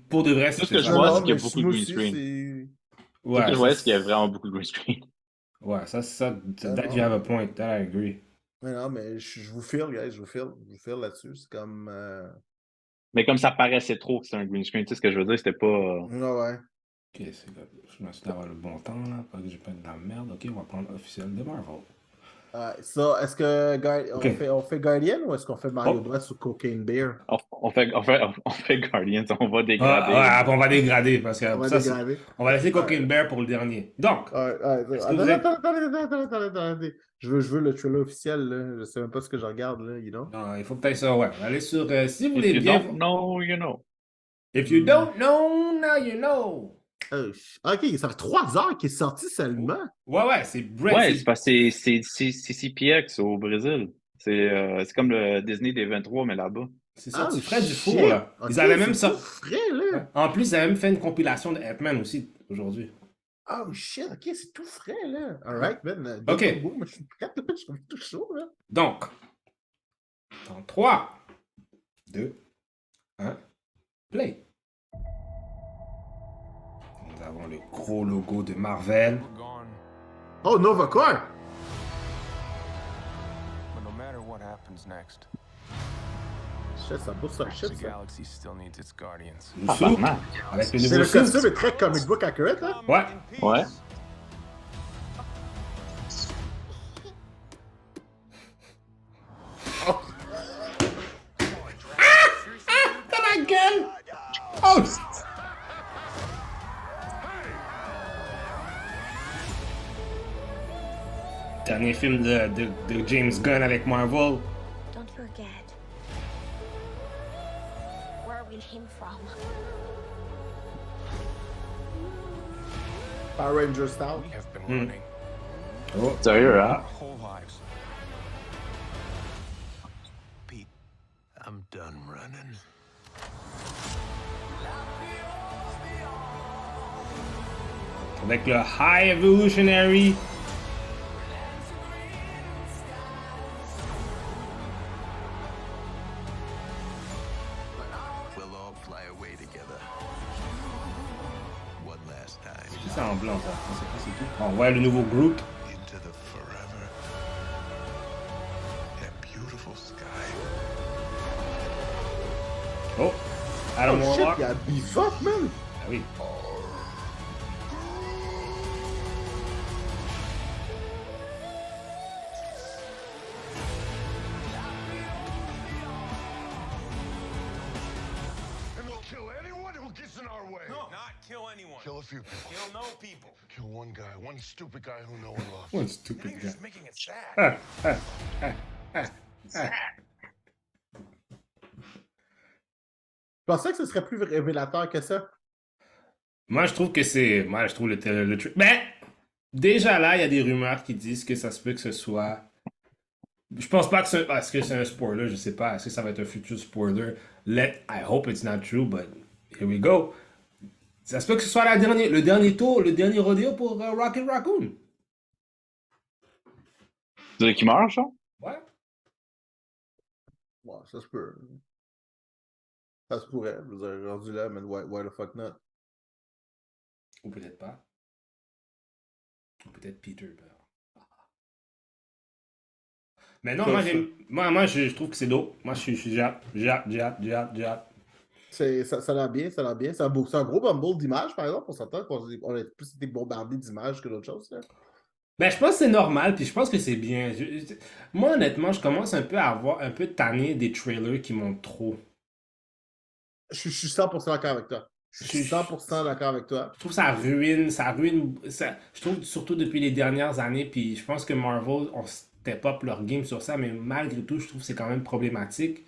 Pour de vrai, Tout ce c'était que je ça. vois, Non, c'est qu'il y a mais beaucoup de moi green aussi, screen. c'est- Tout ce que je Ouais, voyais, c'est qu'il y a vraiment beaucoup de green screen. Ouais, ça, Ah, that non. you have a point. That I agree. Mais non, mais je vous file, guys, je vous file là-dessus. C'est comme. Mais comme ça paraissait trop que c'était un green screen, tu sais ce que je veux dire, c'était pas. Ouais. Ok, c'est good. Je m'assure d'avoir le bon temps, là. Pas que j'ai pas de la merde. Ok, on va prendre officiel de Marvel. Ça, est-ce que Ok. on fait Guardian ou est-ce qu'on fait Mario Oh. Bros ou Cocaine Bear? On fait Guardians, on va Ah, dégrader. ouais, après, on va dégrader parce que On va ça, dégrader. on va laisser Cocaine Bear pour le dernier. Donc, Est-ce que vous êtes- Attendez. Je veux le trailer officiel, là. Je sais même pas ce que je regarde, là, you know? non, il faut peut-être ça, ouais. Allez sur. Si vous If voulez you bien. don't know, you know. If you don't know, now you know. Ok, ça fait 3 heures qu'il est sorti seulement. Ouais, c'est Brett. Ouais, c'est parce que c'est CPX au Brésil. C'est comme le Disney des 23, mais là-bas. C'est sorti frais du shit. four, là. Ok, Ils avaient même c'est tout sorti. frais, là. En plus, ils avaient même fait une compilation de Ant-Man aussi, aujourd'hui. Oh shit, ok, c'est tout frais, là. Alright, man. Ok. Moi, je suis prêt, là. Je suis tout chaud, là. Donc, dans 3, 2, 1, play. Nous avons le gros logo de Marvel. We're gone, Oh, Nova Corps! but no matter what happens next, Shit, ça booste un shit, the ça. galaxy still needs its guardians. Le suit, Tabarnak. avec le Mais nouveau le suit. costume est très comic book accurate, hein? Ouais. Ouais. T'as la gueule! Oh! Dernier film de James Gunn avec Marvel. Don't forget where we came from. Power Ranger style. We have been running Oh. Sérieux, our hein? whole lives. Pete, I'm done running. Avec le High Evolutionary. We'll all fly away together. One last time C'est ça en blanc, ça. On sait pas c'est qui. On voit le nouveau Groot. into the forever. That beautiful sky. Oh! Adam Oh shit, Warlock. il y a Beef Up, man! Ah oui. And we'll kill anyone who gets in our way. No, not kill anyone. Kill a few people. Kill no people. Kill one guy, one stupid guy who no one loves. One Now stupid you're guy. just making it sad. Je pensais que ce serait plus révélateur que ça. Moi, je trouve que c'est. Moi, je trouve le truc. Mais, déjà là, il y a des rumeurs qui disent que ça se peut que ce soit. Je pense pas que c'est. Est-ce que c'est un spoiler? Je sais pas. Est-ce que ça va être un futur spoiler? I hope it's not true, but here we go. Ça se peut que ce soit le dernier tour, le dernier rodeo pour Rocket Raccoon. Tu veux qu'il meurt, ça? Ouais. Ouais, ça se peut. Ça se pourrait. Je vous ai rendu là, mais why the fuck not? Ou peut-être pas. Ou peut-être Peter meurt. Mais non, Ça, moi, ça. moi je trouve que c'est dope. Moi, je suis j'ai hâte. Ça a l'air bien, ça a l'air bien. C'est un gros bumble d'images, par exemple. On s'entend qu'on a plus été bombardé d'images que d'autres choses. Là. Ben, je pense que c'est normal, puis je pense que c'est bien. Moi, honnêtement, je commence un peu à avoir un peu tanné des trailers qui montent trop. Je suis 100% d'accord avec toi. Je suis 100% d'accord avec toi. Je trouve que ça ruine, je trouve surtout depuis les dernières années, puis je pense que Marvel, on step up leur game sur ça, mais malgré tout, je trouve que c'est quand même problématique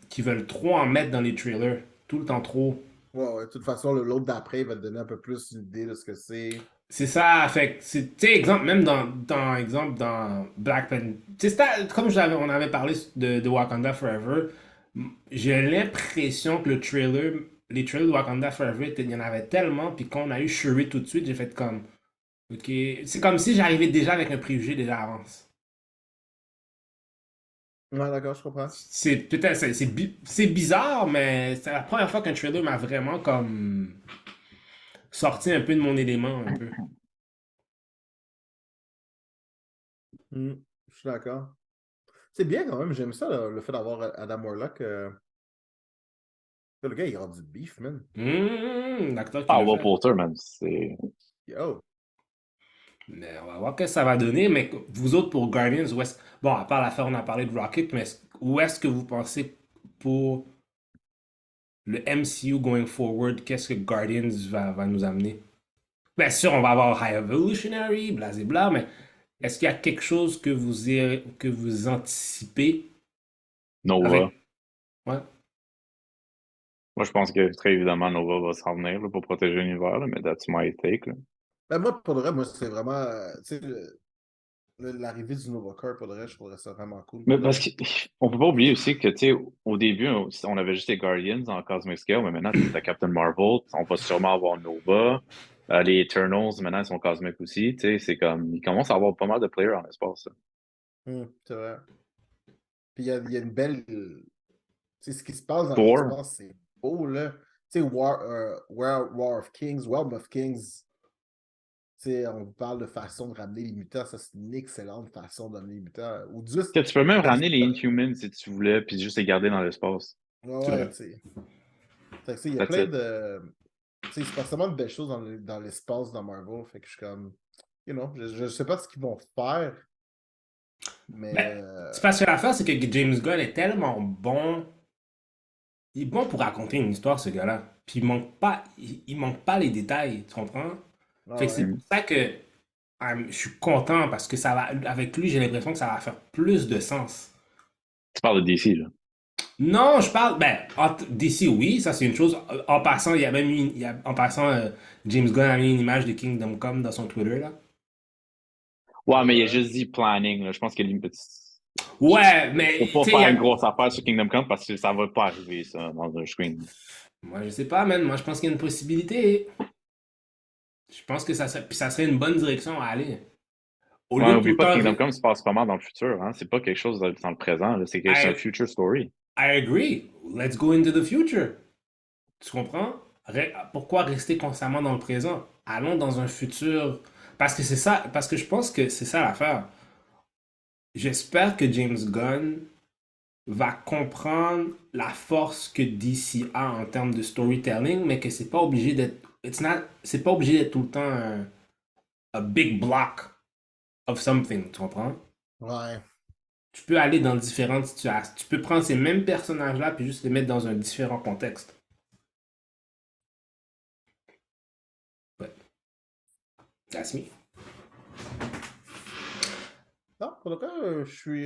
qu'ils veulent trop en mettre dans les trailers, tout le temps trop. Ouais, de toute façon, l'autre d'après va te donner un peu plus une idée de ce que c'est. C'est ça, fait que, tu sais, exemple, même dans Black Panther, tu sais, comme on avait parlé de Wakanda Forever, j'ai l'impression que les trailers de Wakanda Forever, il y en avait tellement, puis quand on a eu Shuri tout de suite, j'ai fait comme, ok, c'est comme si j'arrivais déjà avec un préjugé déjà à avance. Ouais, d'accord, je comprends. C'est peut-être, c'est bizarre, mais c'est la première fois qu'un trailer m'a vraiment comme sorti un peu de mon élément, un peu. Je suis d'accord. C'est bien quand même, j'aime ça, le fait d'avoir Adam Warlock. Le gars, il rend du beef, man. L'acteur qui Ah, l'a Will fait. Poulter, man. C'est. Yo. Mais on va voir ce que ça va donner. Mais vous autres, pour Guardians, bon, à part l'affaire, on a parlé de Rocket, mais où est-ce que vous pensez pour le MCU going forward, qu'est-ce que Guardians va nous amener? Bien sûr, on va avoir High Evolutionary, blablabla, mais est-ce qu'il y a quelque chose que vous anticipez Nova. avec... Ouais. Moi, je pense que très évidemment, Nova va s'en venir là, pour protéger l'univers, là, mais that's my take. Là. Ben, moi, pour le vrai, moi, c'est vraiment. Tu sais, l'arrivée du Nova Corps, pour le vrai, je trouverais ça vraiment cool. Mais parce qu'on peut pas oublier aussi que, tu sais, au début, on avait juste les Guardians en Cosmic Scale, mais maintenant, t'as Captain Marvel, on va sûrement avoir Nova. Les Eternals, maintenant, ils sont Cosmic aussi. Tu sais, c'est comme, ils commencent à avoir pas mal de players en espace. C'est vrai. Puis il y a une belle. Tu sais, ce qui se passe dans Thor. l'espace, c'est beau, là. sais, War of Kings, Realm of Kings, tu sais, on parle de façon de ramener les mutants, ça c'est une excellente façon d'amener les mutants. Ou juste. Tu peux même ramener les Inhumans si tu voulais, puis juste les garder dans l'espace. Ouais, tu sais. Fait que, tu sais, il y a That's plein it. de. Tu sais, c'est pas seulement de belles choses dans l'espace dans Marvel. Fait que je suis comme. You know, je sais pas ce qu'ils vont faire. Mais. Ben, c'est parce que l'affaire, c'est que James Gunn est tellement bon. Il est bon pour raconter une histoire, ce gars-là. Puis il manque pas les détails, tu comprends? Ah Fait que c'est ouais. pour ça que je suis content parce que ça va, avec lui, j'ai l'impression que ça va faire plus de sens. Tu parles de DC, là. Non, je parle, d'ici, oui, ça c'est une chose. En passant, il y a même eu, en passant, James Gunn a mis une image de Kingdom Come dans son Twitter, là. Ouais, mais il a juste dit planning, là. Je pense que Ouais, mais, faut pas tu sais, faire une grosse affaire sur Kingdom Come parce que ça va pas arriver, ça, dans un screen. moi, je sais pas, man. Moi, je pense qu'il y a une possibilité. Je pense que ça serait une bonne direction à aller. Au lieu Ouais, de tout oublie le pas que temps Kingdom Come se passe vraiment dans le futur, hein. C'est pas quelque chose dans le présent, là. C'est un future story. I agree. Let's go into the future. Tu comprends? Pourquoi rester constamment dans le présent? Allons dans un futur. Parce que c'est ça. Parce que je pense que c'est ça l'affaire. J'espère que James Gunn va comprendre la force que DC a en termes de storytelling, mais que c'est pas obligé d'être. C'est pas obligé d'être tout le temps a big block of something. Tu comprends? Ouais. Tu peux aller dans différentes situations. Tu peux prendre ces mêmes personnages-là puis juste les mettre dans un différent contexte. But that's me. Non, pour le cas, je suis.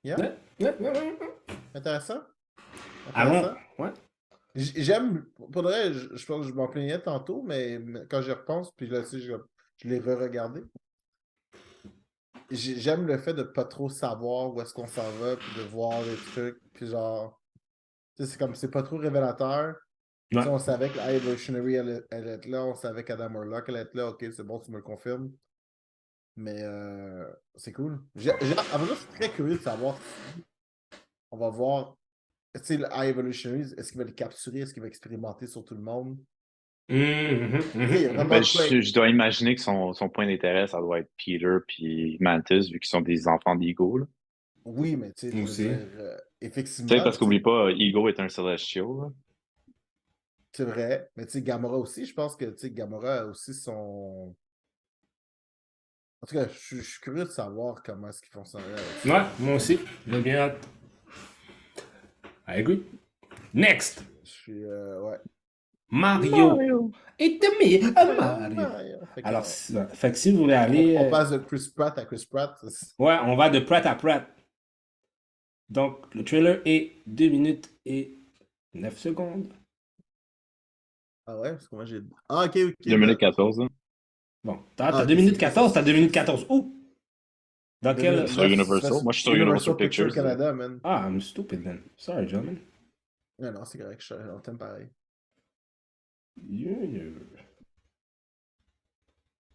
Yeah, Ouais. intéressant. Allons. Ouais. J'aime. Pour le vrai, je pense que je m'en plaignais tantôt, mais quand j'y repense, puis là, tu sais, je l'ai re-regardé. J'aime le fait de pas trop savoir où est-ce qu'on s'en va, puis de voir les trucs, puis genre. Tu sais, c'est comme, c'est pas trop révélateur. Ouais. Tu sais, on savait que la Evolutionary allait être là, on savait qu'Adam Warlock allait être là, ok, c'est bon, tu me le confirmes. Mais c'est cool. En vrai, je suis très curieux de savoir si on va voir. Tu sais, le High Evolutionary, est-ce qu'il va les capturer? Est-ce qu'il va expérimenter sur tout le monde? Tu sais, il y a vraiment Ben, quoi- je dois imaginer que son point d'intérêt, ça doit être Peter puis Mantis, vu qu'ils sont des enfants d'Ego, là. Oui, mais tu sais, je veux Aussi. dire, Tu sais, effectivement, parce qu'oublie pas, Ego est un Celestial, là. c'est vrai. Mais tu sais, Gamora aussi, je pense que tu sais, Gamora a aussi son. En tout cas, je suis curieux de savoir comment est-ce qu'ils fonctionnerait avec ça. Ouais, moi aussi. J'ai bien hâte. I agree. Next. Je suis. Ouais. Mario. It's me, Mario. Mario. Fait que, Alors, fait que si vous voulez aller. on passe de Chris Pratt à Chris Pratt. Ouais, on va de Pratt à Pratt. Donc, le trailer est 2 minutes et 9 secondes. Ah ouais, parce que moi j'ai. Ah, ok. 2 minutes 14, là. Bon, t'as Ah, 2 ok, minutes c'est- 14, t'as 2 minutes 14. Où? Dans Deux quel. minutes. Sur Universal. Moi, je suis sur Universal Pictures. Canada, man. Ah, I'm stupid then. Sorry, gentlemen. Non, non, c'est correct, on t'aime pareil.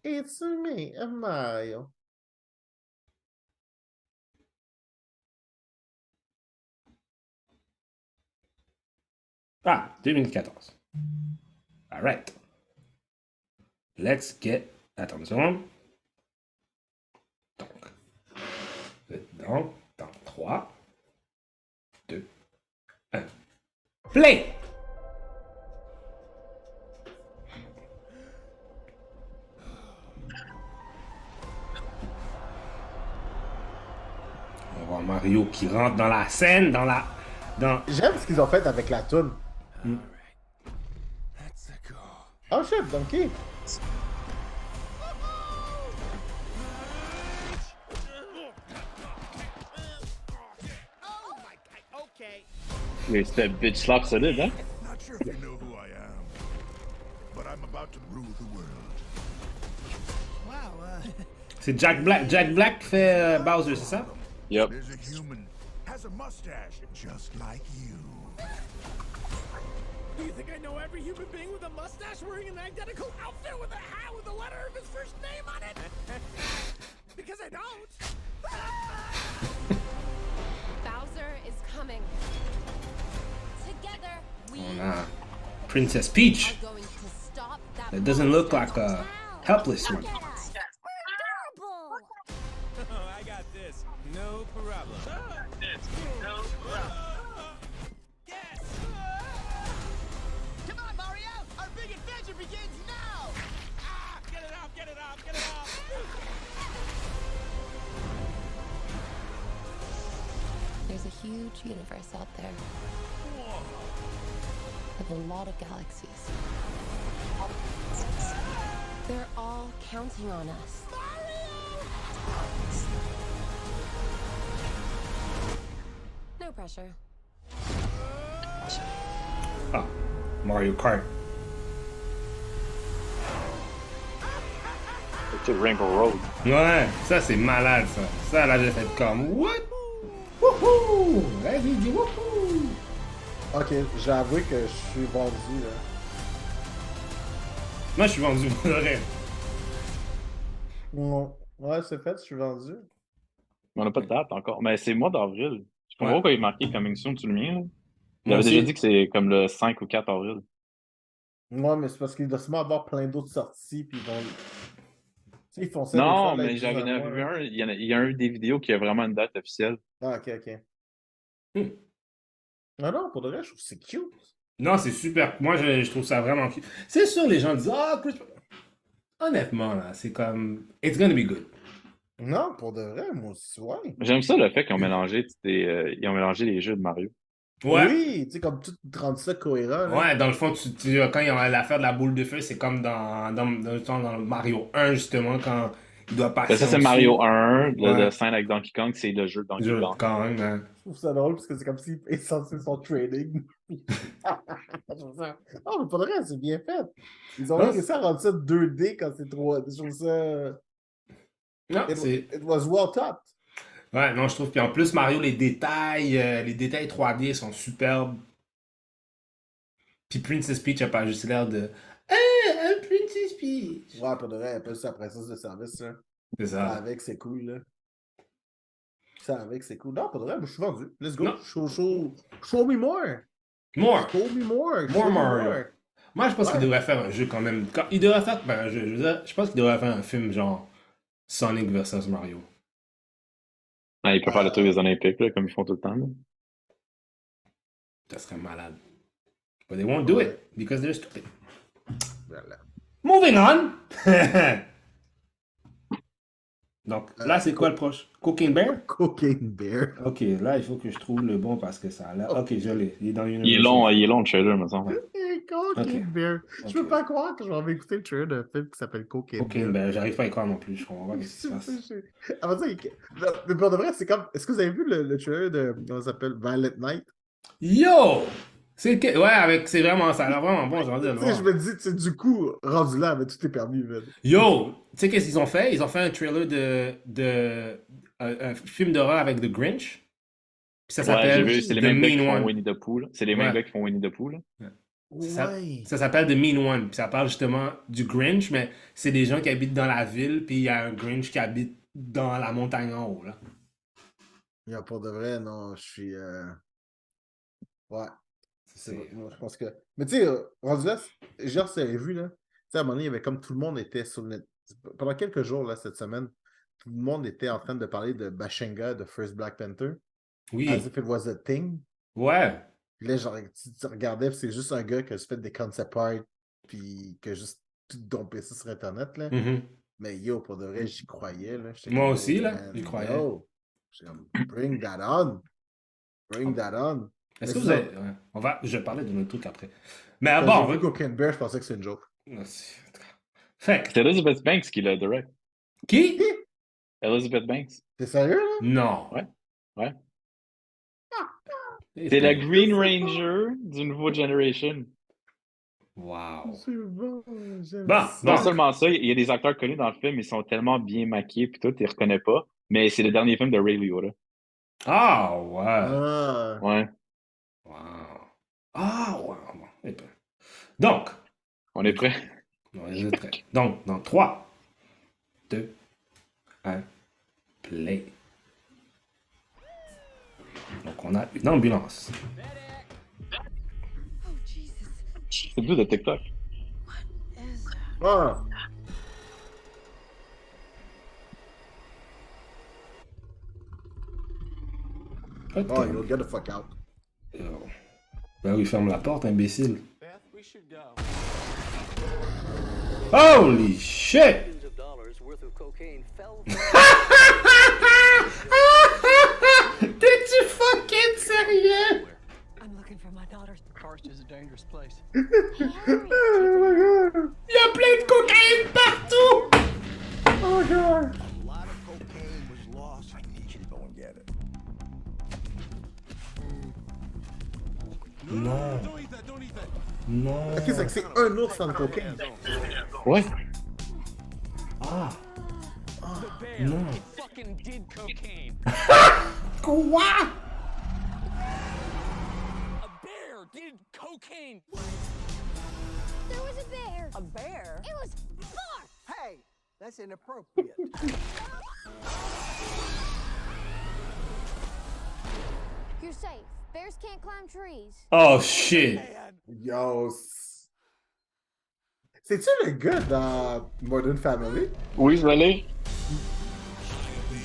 It's me, Mario. Ah, 2 minutes 14. Alright. Let's get. Attends une seconde. Donc, dans 3, 2, 1. Play! On voit Mario qui rentre dans la scène, dans. J'aime ce qu'ils ont fait avec la toune. Let's go. Oh shit, Donkey. Oh my god. Okay. Oui, c'était bitch slap solide, hein? Not sure if you know who I am, but I'm about to rule the world. Wow. C'est Jack Black. Jack Black qui fait Bowser, c'est ça? Yep. There's a human, has a mustache, just like you. Do you think I know every human being with a mustache wearing an identical outfit with a hat with the letter of his first name on it? Because I don't. Bowser is coming. Together, we Princess Peach. Are going to stop that It doesn't look like a helpless one. Look at us. We're adorable. Oh, I got this. No problem. Yes! Come on, Mario! Our big adventure begins now! Ah! Get it off, get it off, get it off! There's a huge universe out there with a lot of galaxies. They're all counting on us. No pressure. Ah, Mario Kart. C'est Rainbow Road. Ouais, ça c'est malade ça. Ça là j'ai fait comme what? Wouhou! Vas-y, dis wouhou! Ok, j'ai avoué que je suis vendu, là. Moi je suis vendu pour le reste. Non. Ouais, c'est fait, je suis vendu. On n'a pas de date encore. Mais c'est mois d'avril. Je comprends Ouais. pas quand il est marqué Coming Soon sur le mien. Là. Il Moi avait déjà aussi. dit que c'est comme le 5 ou 4 avril. Ouais, mais c'est parce qu'il doit sûrement avoir plein d'autres sorties, puis ils vont. Tu sais, ils font ça des Non, fois, là, mais ils j'avais disent à moi, vu là. un. Il y a eu des vidéos qui a vraiment une date officielle. Ah, ok, ok. Hmm. Non, non, pour de vrai, je trouve que c'est cute. Non, c'est super. Moi je trouve ça vraiment cute. C'est sûr les gens disent ah Chris. Honnêtement là, c'est comme it's gonna be good. Non, pour de vrai, moi aussi, ouais. J'aime ça le fait qu'ils ont mélangé, ils ont mélangé les jeux de Mario. Ouais. Oui, tu sais, comme tout rendre ça cohérent, là. Ouais, dans le fond, quand il y a l'affaire de la boule de feu, c'est comme dans Mario 1, justement, quand il doit passer. Ça, c'est en Mario dessous. 1. Ouais. Le scène avec Donkey Kong, c'est le jeu de Donkey Je Kong. quand même, man. Je trouve ça drôle parce que c'est comme s'il est censé son trading. Je trouve ça. Oh, mais pour de vrai, c'est bien fait. Ils ont Ouais, réussi à rendre ça 2D quand c'est 3D. Je trouve ça. Non, It was well taught. Ouais, non, je trouve. Puis en plus, Mario, les détails 3D sont superbes. Puis Princess Peach a pas juste l'air de. Un Princess Peach! Ouais, pour de vrai, elle appelle ça la princesse de service, là. C'est Ça ça. avec, c'est cool, là. Ça avec, c'est cool. Non, pour de vrai, moi, je suis vendu. Let's go. Non. Show me more. More! Show me more. More Show me Mario. more. Moi, je pense Ouais. qu'il devrait faire un jeu quand même. Il devrait faire un jeu. Je pense qu'il devrait faire un film genre Sonic versus Mario. Ah, il peut faire le truc des Olympiques, là, comme ils font tout le temps. Là. Ça serait malade. But they won't do Ouais. it because they're stupid. Voilà. Moving on! Donc, là, c'est quoi le proche? Cooking Bear? Cocaine Bear. Ok, là, il faut que je trouve le bon parce que ça a l'air. Ok, je l'ai. Il est dans une. Il est long le trailer, me semble. Cocaine Bear. Je peux Ok. pas croire que je vais écouter le trailer d'un film qui s'appelle Cocaine Cooking Bear, j'arrive pas à y croire non plus. Je comprends pas ce qui se passe. Avant ça, mais pour de vrai, c'est comme. Est-ce que vous avez vu le trailer de. Comment ça s'appelle? Violet Night? Yo! Ouais, c'est vraiment. Ça a l'air vraiment bon, j'ai envie de le Tu sais, voir. je me dis, tu sais, du coup, rendu là, avec tout est permis, man. Yo! Tu sais qu'est-ce qu'ils ont fait? Ils ont fait un trailer un film d'horreur avec The Grinch. Puis ça Ouais, j'ai s'appelle vu, c'est les The mêmes gars qui Mean font One. Winnie the Pooh. Là. C'est les mêmes Ouais. gars qui font Winnie the Pooh. Là. Ça s'appelle The Mean One. Puis ça parle justement du Grinch, mais c'est des gens qui habitent dans la ville, puis il y a un Grinch qui habite dans la montagne en haut, là. Il y a pour de vrai, non, je suis. Ouais. Moi, je pense que. Mais tu sais, rendu là, genre, c'est vu, là. Tu sais, à un moment donné, il y avait comme tout le monde était sur le net. Pendant quelques jours, là, cette semaine, tout le monde était en train de parler de Bashenga, de First Black Panther. Oui. As if it was a thing. Ouais. Puis là, genre, tu regardais, puis c'est juste un gars qui a fait des concept art, puis qui a juste tout dompé ça sur Internet, là. Mhm. Mais yo, pour de vrai, j'y croyais, là. J'étais Moi comme, aussi, oh, là, man, j'y croyais. yo. J'étais comme, bring that on. Bring that on. Est-ce Mais que vous ça- avez. Ouais. Je vais parler de notre truc après. Mais Quand bon, j'ai vu Cocaine Bear, je pensais que c'était une joke. Fait que- C'est Elizabeth Banks qui l'a direct. Qui? Elizabeth Banks. T'es sérieux, là? Non. Ouais. Ouais. Et C'est la puis- Green Ranger du nouveau Generation. Wow. C'est bon, j'aime Bon, ça. Non bon. seulement ça, il y a des acteurs connus dans le film, ils sont tellement bien maquillés puis tout, tu les reconnais pas. Mais c'est le dernier film de Ray Liotta. Ah, ouais. Ah. Ouais. Wow. Ah, wow. Bon. Et puis- Donc, On est prêt? on est prêt. Donc, dans 3, 2, 1, play. Donc, on a une ambulance. Oh, Jesus. C'est plus de TikTok. Is that? Ah! What Oh, the- yo, get the fuck out. Yo. Ben oui, ferme la porte, imbécile. Beth, we should go. Holy shit! Millions of dollars worth of cocaine fell T'es-tu fucking sérieux? I'm looking for my daughter. Karst is a dangerous place. Harry, Oh my god! Il y a plein de cocaïne partout! Oh my god! A lot of cocaine was lost. I need you to go and get it. Non. Don't eat that, don't eat that. Non. Ok, c'est que c'est un ours sans cocaine. Ouais. Ah. The bear No. fucking did cocaine. Quoi? A bear did cocaine. there was a bear. A bear? It was Bark. Hey, that's inappropriate. You're safe. Bears can't climb trees. Oh shit. Yo. C'est-tu le gars dans Modern Family? Oui, je l'ai.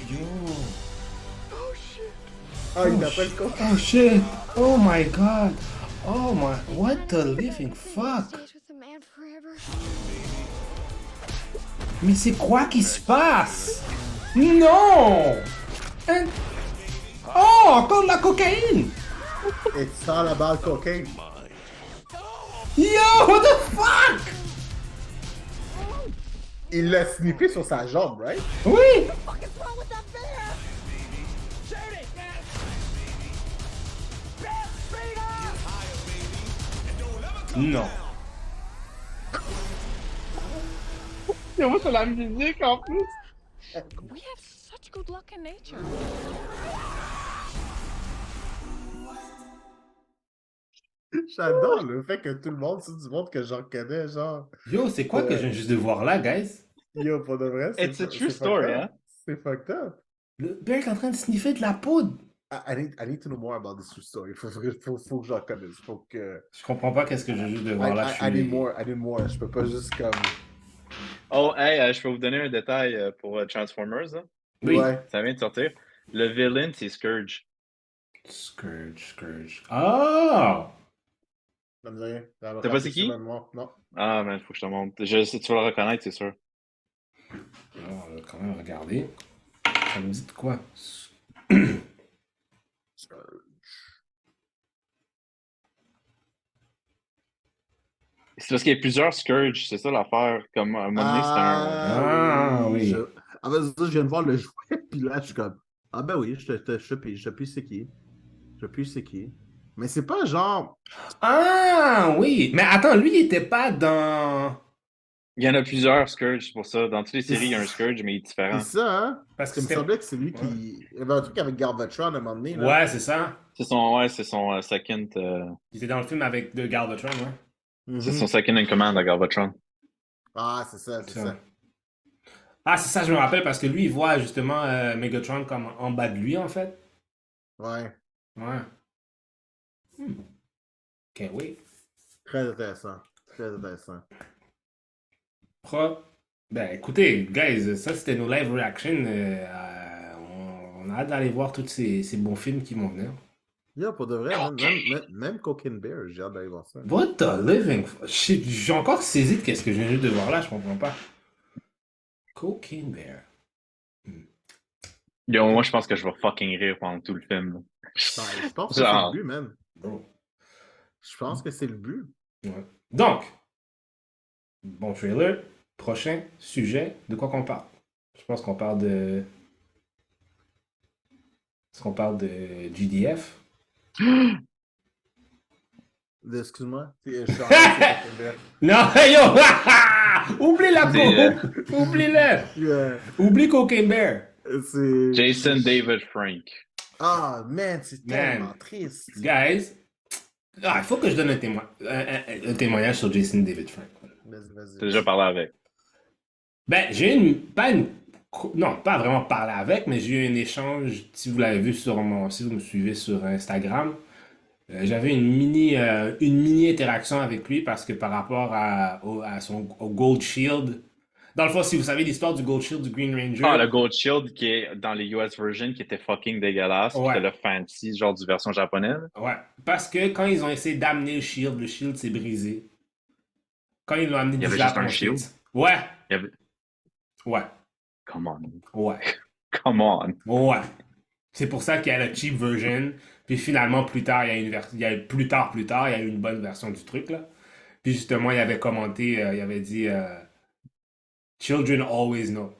Yo. Ah, il appelle quoi? Oh shit. Oh my god. Oh my. What the living fuck? Stays with the man forever. Mais c'est quoi qui se passe? Non! Hein? Oh, encore de la cocaïne! It's all about cocaine. Yo, what the fuck? Il l'a snippé sur sa jambe, right? Oui! What is wrong with that bear? Shoot it, Beth! Beth, speed up! Non. Yo, moi, c'est la musique en plus. We have such good luck in nature. J'adore le fait que tout le monde, c'est du monde que j'en connais, genre. Yo, c'est quoi que je viens juste de voir là, guys? Yo, pour de vrai, c'est It's a fu- true c'est story, fucked up. hein? C'est fucked up. Le bear est en train de sniffer de la poudre. I need to know more about this true story. Faut que j'en connaisse. Faut que. Je comprends pas qu'est-ce que je viens juste de voir là. I need more. I need more. Je peux pas juste comme. Oh, hey, je peux vous donner un détail pour Transformers. Hein? Oui. Ouais. Ça vient de sortir. Le villain, c'est Scourge. Scourge. Ah! Ça me dit rien. T'as pas c'est qui? Non. Ah, man, faut que je te montre. Tu vas le reconnaître, c'est sûr. On va quand même regarder. Ça me dit de quoi? C'est parce qu'il y a plusieurs Scourge, c'est ça l'affaire. Comme à un moment donné, c'était un. Ah, oui. Ah ben ça, je viens de voir le jouet, puis là, je suis comme. Ah ben oui, je sais plus c'est qui. Je sais plus c'est qui. Mais c'est pas genre. Ah, oui. Mais attends, lui, il était pas dans... Il y en a plusieurs Scourge, c'est pour ça. Dans toutes les séries, il y a un Scourge, mais il est différent. C'est ça, hein? Parce que Il me c'était... semblait que c'est lui qui. Il y avait un truc avec Galvatron à un moment donné. Là. Ouais, c'est ça. C'est son second. Il était dans le film avec de Galvatron, ouais. Mhm. C'est son second in command à Galvatron. Ah, c'est ça. Ah, c'est ça, je me rappelle, parce que lui, il voit justement Megatron comme en bas de lui, en fait. Ouais. Ouais. Ok, oui. Très intéressant. Très intéressant. Ben, écoutez, guys, ça, c'était nos live reactions. On a hâte d'aller voir tous ces bons films qui vont venir. Yeah, pour de vrai, même Cocaine Bear, j'ai hâte d'aller voir ça. What the living... J'ai encore saisi de qu'est-ce que je viens juste de voir là, je comprends pas. Cocaine Bear. Yo, moi, je pense que je vais fucking rire pendant tout le film. Là. Je pense que c'est Genre. le but, man. Bro. Je pense que c'est le but. Ouais. Donc, bon trailer, prochain sujet, de quoi qu'on parle? Je pense qu'on parle de... Est-ce qu'on parle de GDF? Excuse-moi. Je suis en train de Cocaine Bear. Non, yo! Oublie la C'est, Oublie-le! Yeah. Oublie Cocaine Bear! C'est. Jason David Frank. Ah, man, c'est Man. tellement triste. Guys, il faut que je donne un témoignage sur Jason David Frank. Vas-y. J'ai déjà parlé avec. Ben, non, pas vraiment parlé avec, mais j'ai eu un échange, si vous l'avez vu si vous me suivez sur Instagram, J'avais une mini interaction avec lui parce que par rapport au Gold Shield, dans le fond, si vous savez l'histoire du Gold Shield du Green Ah, Ranger, le Gold Shield qui est dans les US version qui était fucking dégueulasse, puis ouais, c'était le fancy, genre du version japonaise. ouais, parce que quand ils ont essayé d'amener le Shield s'est brisé. Quand ils l'ont amené Il y du avait juste Japon un aux shield. States. Ouais, Il y avait... ouais, Come on. ouais, Come on. ouais. C'est pour ça qu'il y a la cheap version. Puis finalement, plus tard, il y a eu plus tard, il y a eu une bonne version du truc, là. Puis justement, il avait commenté, il avait dit Children always know.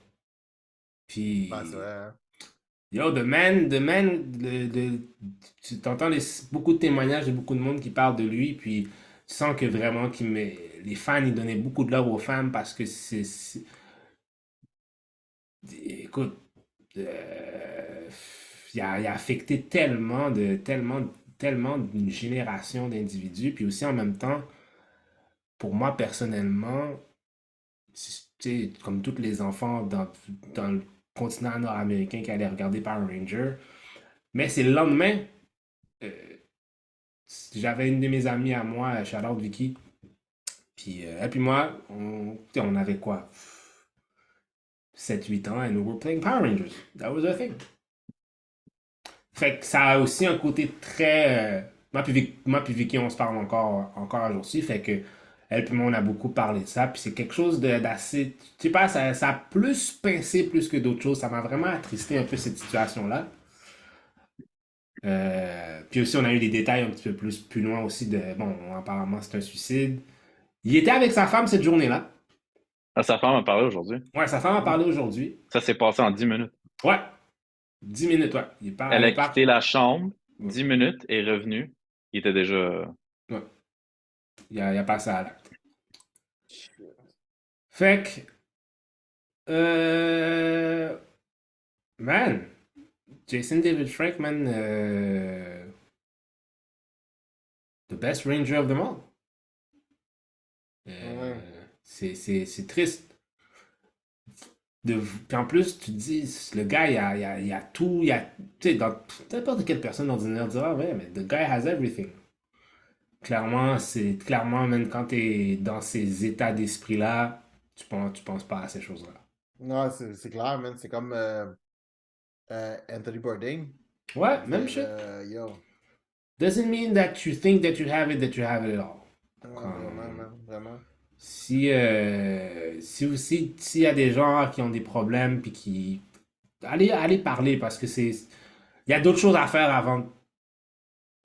Puis, Ben, c'est vrai, hein. yo, tu t'entends beaucoup de témoignages de beaucoup de monde qui parle de lui, puis tu sens que vraiment les fans, ils donnaient beaucoup de love aux fans parce que écoute, il a affecté tellement d'une génération d'individus, puis aussi en même temps, pour moi personnellement, tu sais, comme tous les enfants dans le continent nord-américain qui allaient regarder Power Ranger, mais c'est le lendemain, euh, j'avais une de mes amies à moi, Charlotte Vicky, puis elle puis moi, tu sais, on avait quoi? 7 8 ans, and we were playing Power Rangers. That was our thing. Fait que ça a aussi un côté très. Moi puis Vicky, on se parle encore aujourd'hui. Fait que elle puis moi, on a beaucoup parlé de ça. Puis c'est quelque chose d'assez. Tu sais pas, ça a plus pincé plus que d'autres choses. Ça m'a vraiment attristé un peu cette situation-là. Puis aussi, on a eu des détails un petit peu plus loin aussi de. Bon, apparemment, c'est un suicide. Il était avec sa femme cette journée-là. Ah, sa femme a parlé aujourd'hui. Ouais, sa femme a parlé aujourd'hui. Ça s'est passé en 10 minutes. Ouais, 10 minutes, ouais. Elle a quitté la chambre, 10 minutes, et est revenue. Il était déjà... Ouais. Il a passé à l'acte. Fait que, man, Jason David Frank, man, the best ranger of them all. Ouais. C'est triste. Puis en plus, tu te dis, le gars, il a tout, tu sais, n'importe quelle personne ordinaire dira, ouais, mais the guy has everything. Clairement, même quand t'es dans ces états d'esprit-là, tu penses pas à ces choses-là. Non, c'est clair, man. C'est comme Anthony Bourdain. Ouais, même shit. Yo. Doesn't mean that you think that you have it at all. Ouais, vraiment, man, vraiment. S'il y a des gens qui ont des problèmes, puis qui... Allez parler, parce que il y a d'autres choses à faire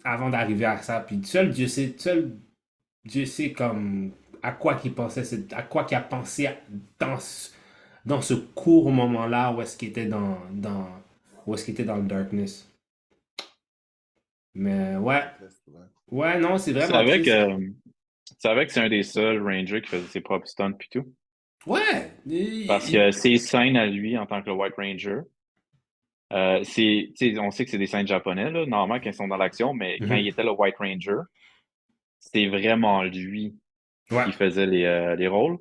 avant d'arriver à ça. Puis seul Dieu sait comme à quoi qu'il pensait, à quoi qu'il a pensé dans ce court moment-là où est-ce qu'il était où est-ce qu'il était dans le darkness. Mais ouais. Ouais, non, c'est vraiment triste. Tu savais que c'est un des seuls Rangers qui faisait ses propres stunts pis tout? Ouais! Parce que ses scènes à lui en tant que le White Ranger, on sait que c'est des scènes japonais, là, normalement, quand ils sont dans l'action, mais quand il était le White Ranger, c'est vraiment lui qui faisait les rôles.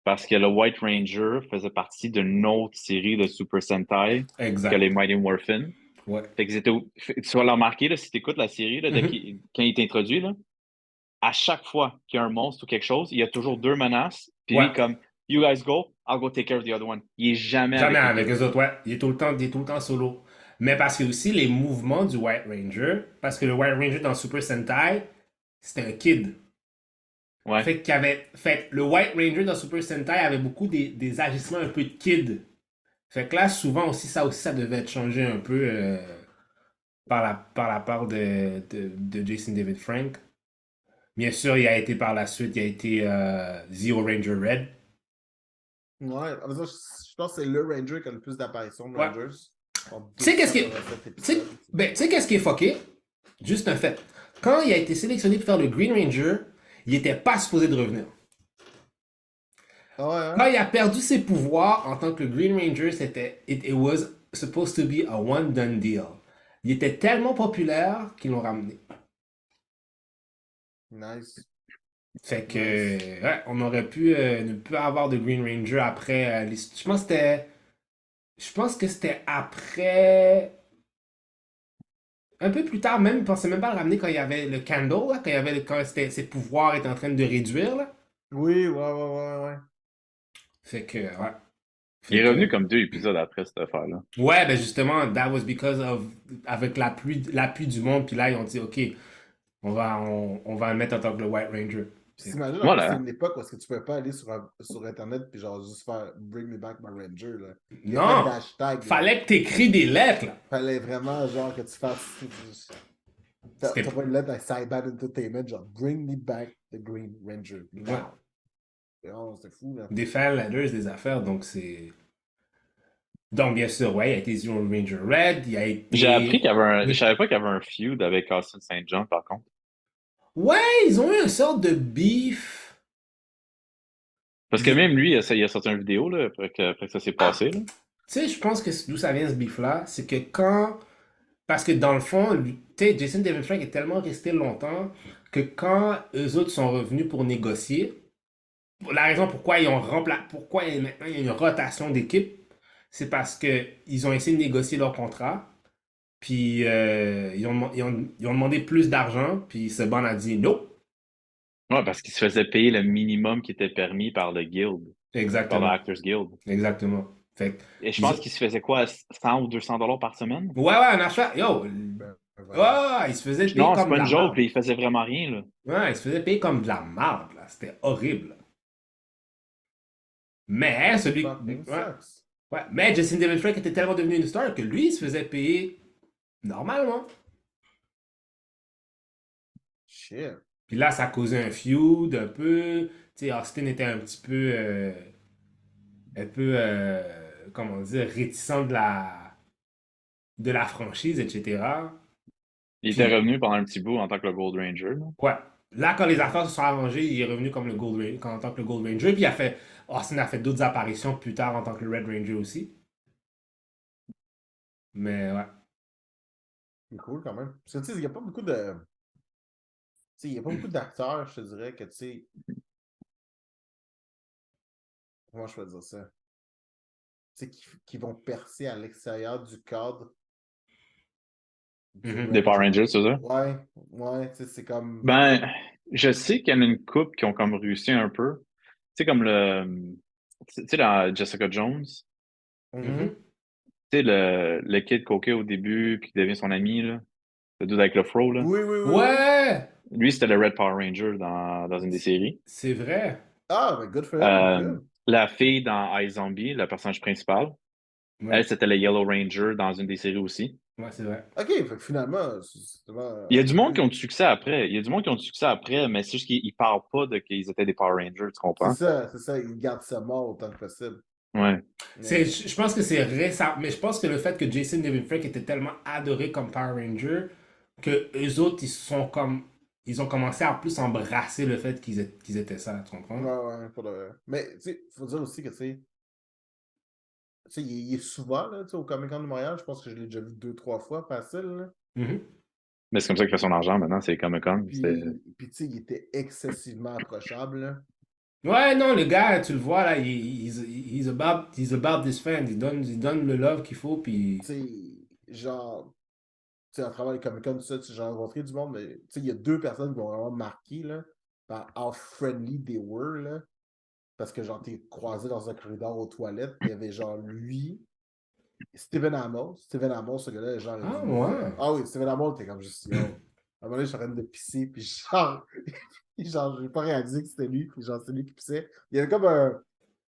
Parce que le White Ranger faisait partie d'une autre série de Super Sentai que les Mighty Morphin. Ouais. Fait que tu vas le remarquer, là, si tu écoutes la série, là, quand il est introduit, là, à chaque fois qu'il y a un monstre ou quelque chose, il y a toujours deux menaces. Puis lui, comme, you guys go, I'll go take care of the other one. Il est jamais avec les autres, ouais. Il est tout le temps solo. Mais parce que aussi les mouvements du White Ranger, parce que le White Ranger dans Super Sentai, c'était un kid. Ouais. Fait le White Ranger dans Super Sentai avait beaucoup des agissements un peu de kid. Fait que là, souvent aussi, ça devait être changé un peu par la part de Jason David Frank. Bien sûr, il a été par la suite, il a été Zero Ranger Red. Ouais, je pense que c'est le Ranger qui a le plus d'apparitions de Rangers. Tu sais qu'est-ce qui est fucké? Juste un fait. Quand il a été sélectionné pour faire le Green Ranger, il n'était pas supposé de revenir. Quand il a perdu ses pouvoirs en tant que Green Ranger, it was supposed to be a one done deal. Il était tellement populaire qu'ils l'ont ramené. Nice. Fait que, ouais, on aurait pu ne plus avoir de Green Ranger après. Je pense que c'était après Un peu plus tard, même, il pensait même pas le ramener quand il y avait le Candle, là, ses pouvoirs étaient en train de réduire, là. Oui, ouais. Fait que, ouais. Il Fait est revenu que, comme 2 épisodes après cette affaire-là. ouais, ben justement, that was because of, avec l'appui du monde, puis là, ils ont dit, OK, on va le mettre en tant que le White Ranger. Puis t'imagines, en plus, c'est Voilà. une époque où est-ce que tu peux pas aller sur Internet puis genre juste faire Bring me back my Ranger, là. Il y a pas Non! d'hashtag. là. Fallait que t'écris des lettres, là. Fallait vraiment, genre, que tu fasses... C'était- T'as pas une lettre à Cyber Entertainment, genre, Bring me back the Green Ranger. Now. Ouais. Oh, c'est fou, là. Des fan letters, des affaires, donc c'est... Donc, bien sûr, ouais, il a été Zero Ranger Red, il a été... J'ai appris qu'il y avait un. Oui. Je savais pas qu'il y avait un feud avec Austin St. John, par contre. Ouais, ils ont eu une sorte de beef. Parce que même lui, il a sorti une vidéo là, après que ça s'est passé. Là. Tu sais, je pense que d'où ça vient ce beef-là, c'est que quand... Parce que dans le fond, tu sais, Jason David Frank est tellement resté longtemps que quand eux autres sont revenus pour négocier, la raison pourquoi maintenant il y a une rotation d'équipe, c'est parce que ils ont essayé de négocier leur contrat, puis ils ont demandé plus d'argent, puis Saban a dit non. Ouais, parce qu'il se faisait payer le minimum qui était permis par le Guild, par le Exactement. Actors Guild. Exactement. Fait que, Et je pense qu'il se faisait quoi, 100 ou 200 $ par semaine? ouais, un achat. Yo, Voilà. il se faisait payer Non, comme c'est pas de une la joke, marde. là, il faisait vraiment rien. Là. Ouais, il se faisait payer comme de la marde, là. C'était horrible. Mais celui. Fucking Ouais, sucks. ouais. Mais Jason David Frank était tellement devenu une star que lui, il se faisait payer normalement. Shit. Puis là, ça causait un feud un peu. Tu sais, Austin était un peu, comment dire, réticent de la franchise, etc. Il Puis, était revenu pendant un petit bout en tant que le Gold Ranger. Là. ouais. Là, quand les affaires se sont arrangées, il est revenu comme en tant que le Gold Ranger. Puis Austin a fait d'autres apparitions plus tard en tant que le Red Ranger aussi. Mais ouais. C'est cool quand même. Parce que tu sais, il n'y a pas beaucoup de. Tu sais, il n'y a pas beaucoup d'acteurs, je te dirais, que tu sais. Comment je peux dire ça? Tu sais, qui vont percer à l'extérieur du cadre. Des Power Rangers, c'est ça? Ouais, tu sais, c'est comme. Ben, je sais qu'il y en a une couple qui ont comme réussi un peu. Tu sais, comme tu sais, dans Jessica Jones, Mhm. tu sais, le kid coquet au début, puis qui devient son ami, là. Le dude avec le fro, là. Oui. Ouais! Lui, c'était le Red Power Ranger dans une des séries. C'est vrai. Ah, mais good for Euh, him. Good. La fille dans iZombie, le personnage principal, Ouais, elle, c'était le Yellow Ranger dans une des séries aussi. ouais, c'est vrai. Ok, fait que finalement, c'est vraiment. Il y a du monde qui ont du succès après. Il y a du monde qui ont du succès après, mais c'est juste qu'ils parlent pas de qu'ils étaient des Power Rangers, tu comprends? C'est ça, ils gardent ça mort autant que possible. Ouais. Je pense que c'est récent, mais je pense que le fait que Jason David Frank était tellement adoré comme Power Ranger que eux autres, ils ont commencé à plus embrasser le fait qu'ils étaient ça, tu comprends? Ouais, pour le... Mais, tu sais, faut dire aussi que, tu sais, il est souvent, là, tu sais, au Comic-Con de Montréal, je pense que je l'ai déjà vu 2-3 fois, facile, là. Mhm. Mais c'est comme ça qu'il fait son argent maintenant, c'est Comic-Con. Puis, tu sais, il était excessivement approchable, là. Ouais, non, le gars, tu le vois, là, he's about this fan. Il donne le love qu'il faut, puis... Tu sais, genre, tu sais, à travers les Comic-Con, tout ça, tu sais, j'ai rencontré du monde, mais, tu sais, il y a 2 personnes qui m'ont vraiment marqué, là, par how friendly they were, là. Parce que, genre, t'es croisé dans un corridor aux toilettes, il y avait, genre, lui, Steven Amell, ce gars-là, genre. Ah, il dit, ouais. Ah oui, Steven Amell, t'es comme juste. Yo. À un moment donné, je suis en train de pisser, puis genre. Genre, j'ai pas réalisé que c'était lui, puis genre, c'est lui qui pissait. Il y avait comme un.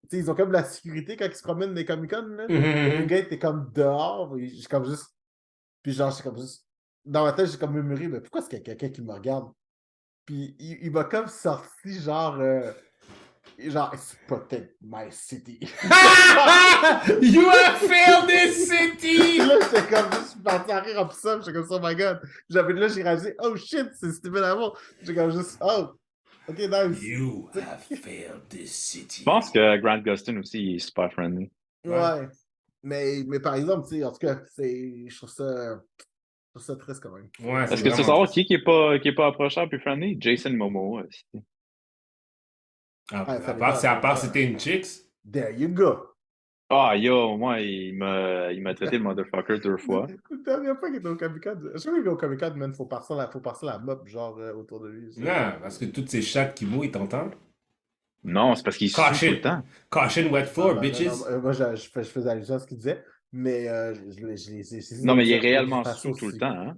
Tu sais, ils ont comme la sécurité quand ils se promènent dans les Comic-Con, là. Le Mhm. gars était comme dehors, puis j'ai comme juste. Puis genre, j'ai comme juste. Dans ma tête, j'ai comme murmuré, mais pourquoi est-ce qu'il y a quelqu'un qui me regarde? Puis il m'a comme sorti, genre. Genre, it's protect my city. You have failed this city! Là, j'étais comme, je suis parti à rire en ça, j'étais comme ça, oh my god. Là, j'ai réalisé, oh shit, c'est Steven Amell. J'étais comme juste, oh, ok, nice. You have failed this city. Je pense que Grant Gustin aussi, il est super friendly. Ouais. Mais par exemple, tu sais, en tout cas, je trouve ça triste quand même. Ouais, Est-ce que tu vraiment veux savoir triste. qui est pas approchable puis friendly? Jason Momoa. aussi. À ça part, dépend, à part c'était une chicks. There you go. Ah, yo, moi, il m'a traité de motherfucker 2 fois. La dernière fois qu'il était au Comic-Con, je sais qu'il est au Comic-Con, man, faut passer la mop, genre, autour de lui. Non, parce que toutes ces chattes qui mouillent, ils t'entendent. Non, c'est parce qu'il sue tout le Caution. temps. Caution wet Ah, floor, non, bitches. moi, je faisais allusion à ce qu'il disait, mais je l'ai essayé Non, de mais il est dire réellement face sous tout le aussi. temps, hein.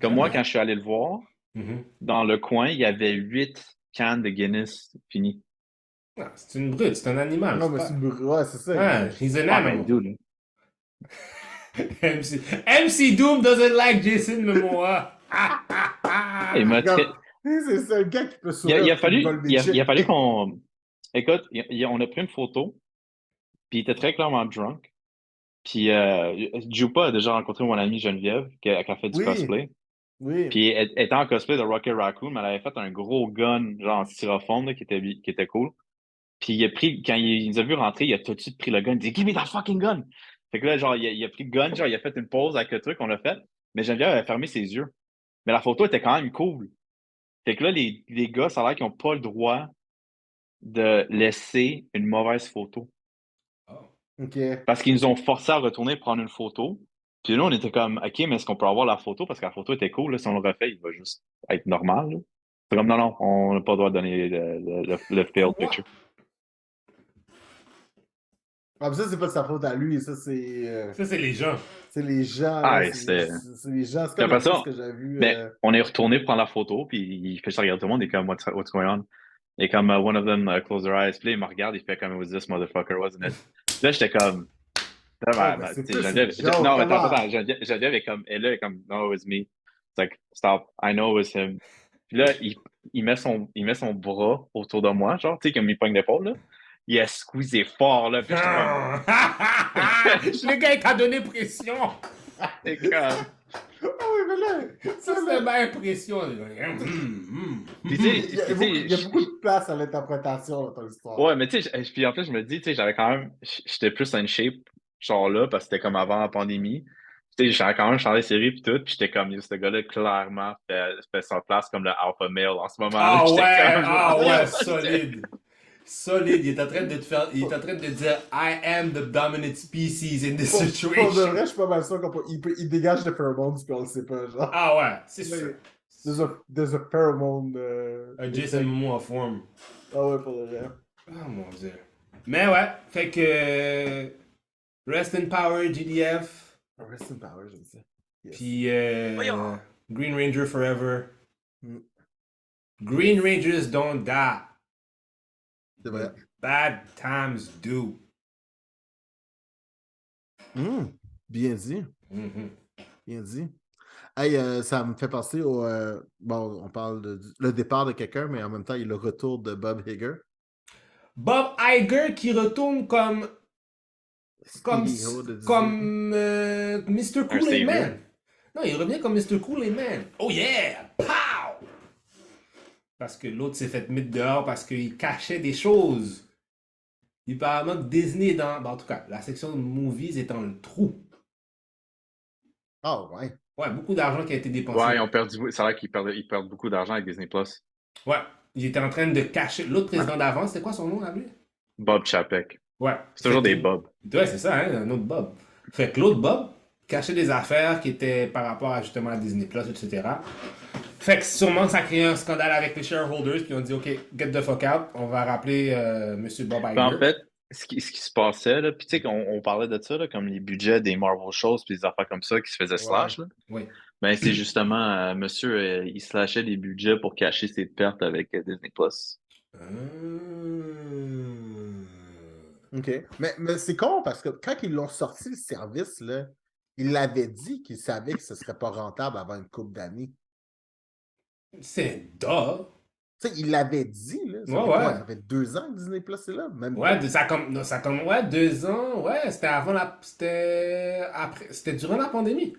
Comme Ah moi, ouais. quand je suis allé le voir, Mhm. dans le coin, il y avait 8 cannes de Guinness finies. Ah, c'est une brute, c'est un animal. Non, c'est mais pas... c'est ouais, c'est ça. Ah, he's an Ah, ben, animal. dude. MC Doom doesn't like Jason Momoa. Il m'a Regarde, traité. c'est ça, le gars qui peut Il sourire a parce qu'il fallu, vole des il a chips. fallu qu'on. Écoute, on a pris une photo, puis il était très clairement drunk. Puis Jupa a déjà rencontré mon amie Geneviève, qui a fait du Oui, cosplay. oui. Puis elle était en cosplay de Rocket Raccoon, mais elle avait fait un gros gun, genre en styrofoam, là, qui était cool. Puis quand il nous a vu rentrer, il a tout de suite pris le gun. Il dit Give me that fucking gun! Fait que là, genre, il a pris le gun, genre, il a fait une pause avec le truc, on l'a fait. Mais Geneviève avait fermé ses yeux. Mais la photo était quand même cool. Fait que là, les gars, ça a l'air qu'ils n'ont pas le droit de laisser une mauvaise photo. OK. Parce qu'ils nous ont forcé à retourner prendre une photo. Puis là, on était comme, OK, mais est-ce qu'on peut avoir la photo? Parce que la photo était cool. Là, si on le refait, il va juste être normal. Là. C'est comme, non, non, on n'a pas le droit de donner le failed picture. Ah, mais ça, c'est pas de sa faute à lui. Ça, c'est les gens. c'est les gens. Ah, Là, et c'était. c'est les gens. C'est Puis comme après ça, l'artiste que j'ai vu. ben, on est retourné prendre la photo, puis il fait ça regarder tout le monde, il est comme, what's going on? Et comme, one of them close their eyes. Puis là, il me regarde, il fait comme, it was this motherfucker, wasn't it? Là, j'étais comme, Ouais, mais c'est plus une joke, non, mais attends, comment? Geneviève est comme, elle est comme, no, it was me. It's like, stop, I know it was him. Puis là, il met son bras autour de moi, genre, tu sais, comme il pogne l'épaule, là. Il a squeezé fort, là, puis j'étais comme... Le gars, il t'a donné pression. C'est comme... Ah oui, mais là, Ça, c'est ma impression. Puis, tu sais, il y a beaucoup de place à l'interprétation dans ton histoire. ouais, mais tu sais, puis en plus, je me dis, tu sais, j'avais quand même, j'étais plus in shape, genre là, parce que c'était comme avant la pandémie. Tu sais, j'avais quand même changé de série puis tout, puis j'étais comme, ce gars-là, clairement, fait sa place comme le alpha male en ce moment. Ah J'étais ouais, solide. Solide, il est en train de te faire, il est en train de te dire I am the dominant species in this Pour de situation. vrai, je suis pas mal sûr qu'il dégage de pheromones, puis on le sait pas, genre. Ah ouais, c'est sûr. There's a pheromone. Un Jason Momoa forme. Ah ouais, pour de vrai. Oh mon dieu. Mais ouais, fait que Rest in Power, GDF. Rest in Power, j'aime ça. Yes. Puis Green Ranger Forever. Mm. Green Rangers don't die. C'est vrai. Bad times do. Bien dit. Mhm. Bien dit. Hey, ça me fait penser au. Bon, on parle le départ de quelqu'un, mais en même temps, il y a le retour de Bob Hager. Bob Iger qui retourne comme CEO de Disney. Mr. Cool savior. Man. Non, il revient comme Mr. Cool Man. Oh yeah! Pow! Parce que l'autre s'est fait mettre dehors parce qu'il cachait des choses. Il apparemment que Disney est dans... Bon, en tout cas, la section de movies est dans le trou. Ah ouais. Ouais, beaucoup d'argent qui a été dépensé. Ouais, ils ont perdu, ça a l'air qu'ils perdent beaucoup d'argent avec Disney+. Ouais, il était en train de cacher... L'autre président d'avant, c'était quoi son nom à lui? Bob Chapek. Ouais. C'est toujours Fait des que- Bob. Ouais, c'est ça, hein, un autre Bob. Fait que l'autre Bob cachait des affaires qui étaient par rapport à justement à Disney+, etc. Fait que sûrement ça a créé un scandale avec les shareholders, puis on dit, OK, get the fuck out, on va rappeler Monsieur Bob Iger. En fait, ce qui se passait, là, puis tu sais qu'on parlait de ça, là, comme les budgets des Marvel shows, puis des affaires comme ça qui se faisaient slash, là. Oui. Ben, c'est justement, monsieur, il slashait les budgets pour cacher ses pertes avec Disney+. OK. Mais c'est con parce que quand ils l'ont sorti, le service, là, ils l'avaient dit qu'ils savaient que ce serait pas rentable avant une couple d'années. C'est duh. Tu sais, ils l'avaient dit, là. Ça Ouais, fait ouais. quoi? Ça fait 2 ans que Disney Plus est là. Même Ouais, pas. ouais, 2 ans, ouais, c'était avant c'était durant la pandémie.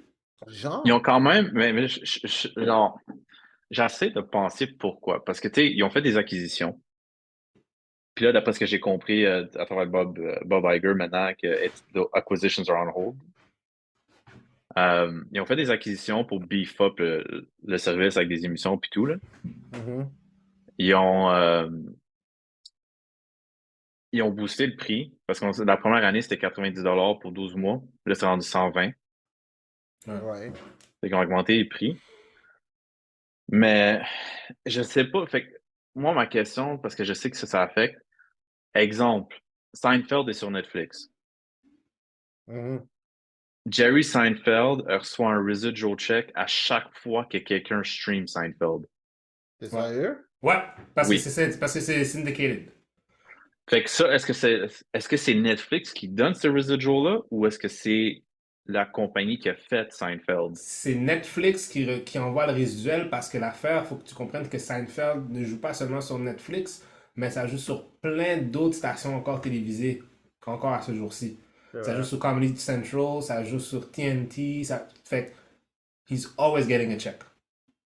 Genre. Ils ont quand même, mais genre, j'essaie de penser pourquoi. Parce que, tu sais, ils ont fait des acquisitions. Puis là, d'après ce que j'ai compris à travers Bob Iger maintenant, que the acquisitions are on hold. Ils ont fait des acquisitions pour beef up le service avec des émissions puis tout, là. Mhm. Ils ont ils ont boosté le prix parce que la première année, c'était 90$ pour 12 mois. Puis là, c'est rendu 120. Ouais. Fait qu'ils ont augmenté les prix. Mais je sais pas. Fait que moi, ma question, parce que je sais que ça affecte. Exemple, Seinfeld est sur Netflix. Mhm. Jerry Seinfeld reçoit un residual check à chaque fois que quelqu'un stream Seinfeld. T'es sérieux? Ouais, parce que Oui. c'est syndicated. Fait que ça, est-ce que c'est Netflix qui donne ce residual-là ou est-ce que c'est la compagnie qui a fait Seinfeld? C'est Netflix qui envoie le résiduel parce que l'affaire, faut que tu comprennes que Seinfeld ne joue pas seulement sur Netflix, mais ça joue sur plein d'autres stations encore télévisées, encore à ce jour-ci. Ça joue sur Comedy Central, ça joue sur TNT, ça fait que he's always getting a check.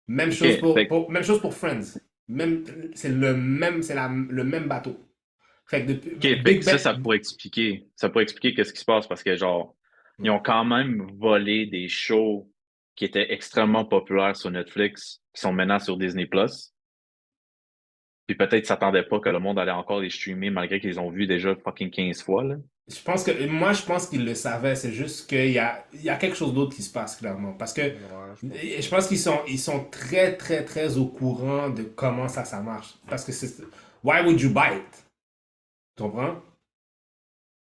Même chose même chose pour Friends. Même, c'est le même, le même bateau. Fait que depuis, OK, fait que ça pourrait expliquer. Ça pourrait expliquer qu'est-ce qui se passe parce que, genre, ils ont quand même volé des shows qui étaient extrêmement populaires sur Netflix, qui sont maintenant sur Disney+. Puis peut-être qu'ils s'attendaient pas que le monde allait encore les streamer malgré qu'ils ont vu déjà fucking 15 fois, là. je pense qu'ils le savaient, c'est juste qu'il y a quelque chose d'autre qui se passe clairement. Parce que je pense ils sont très, très, très au courant de comment ça marche. Parce que c'est. Why would you buy it? Tu comprends?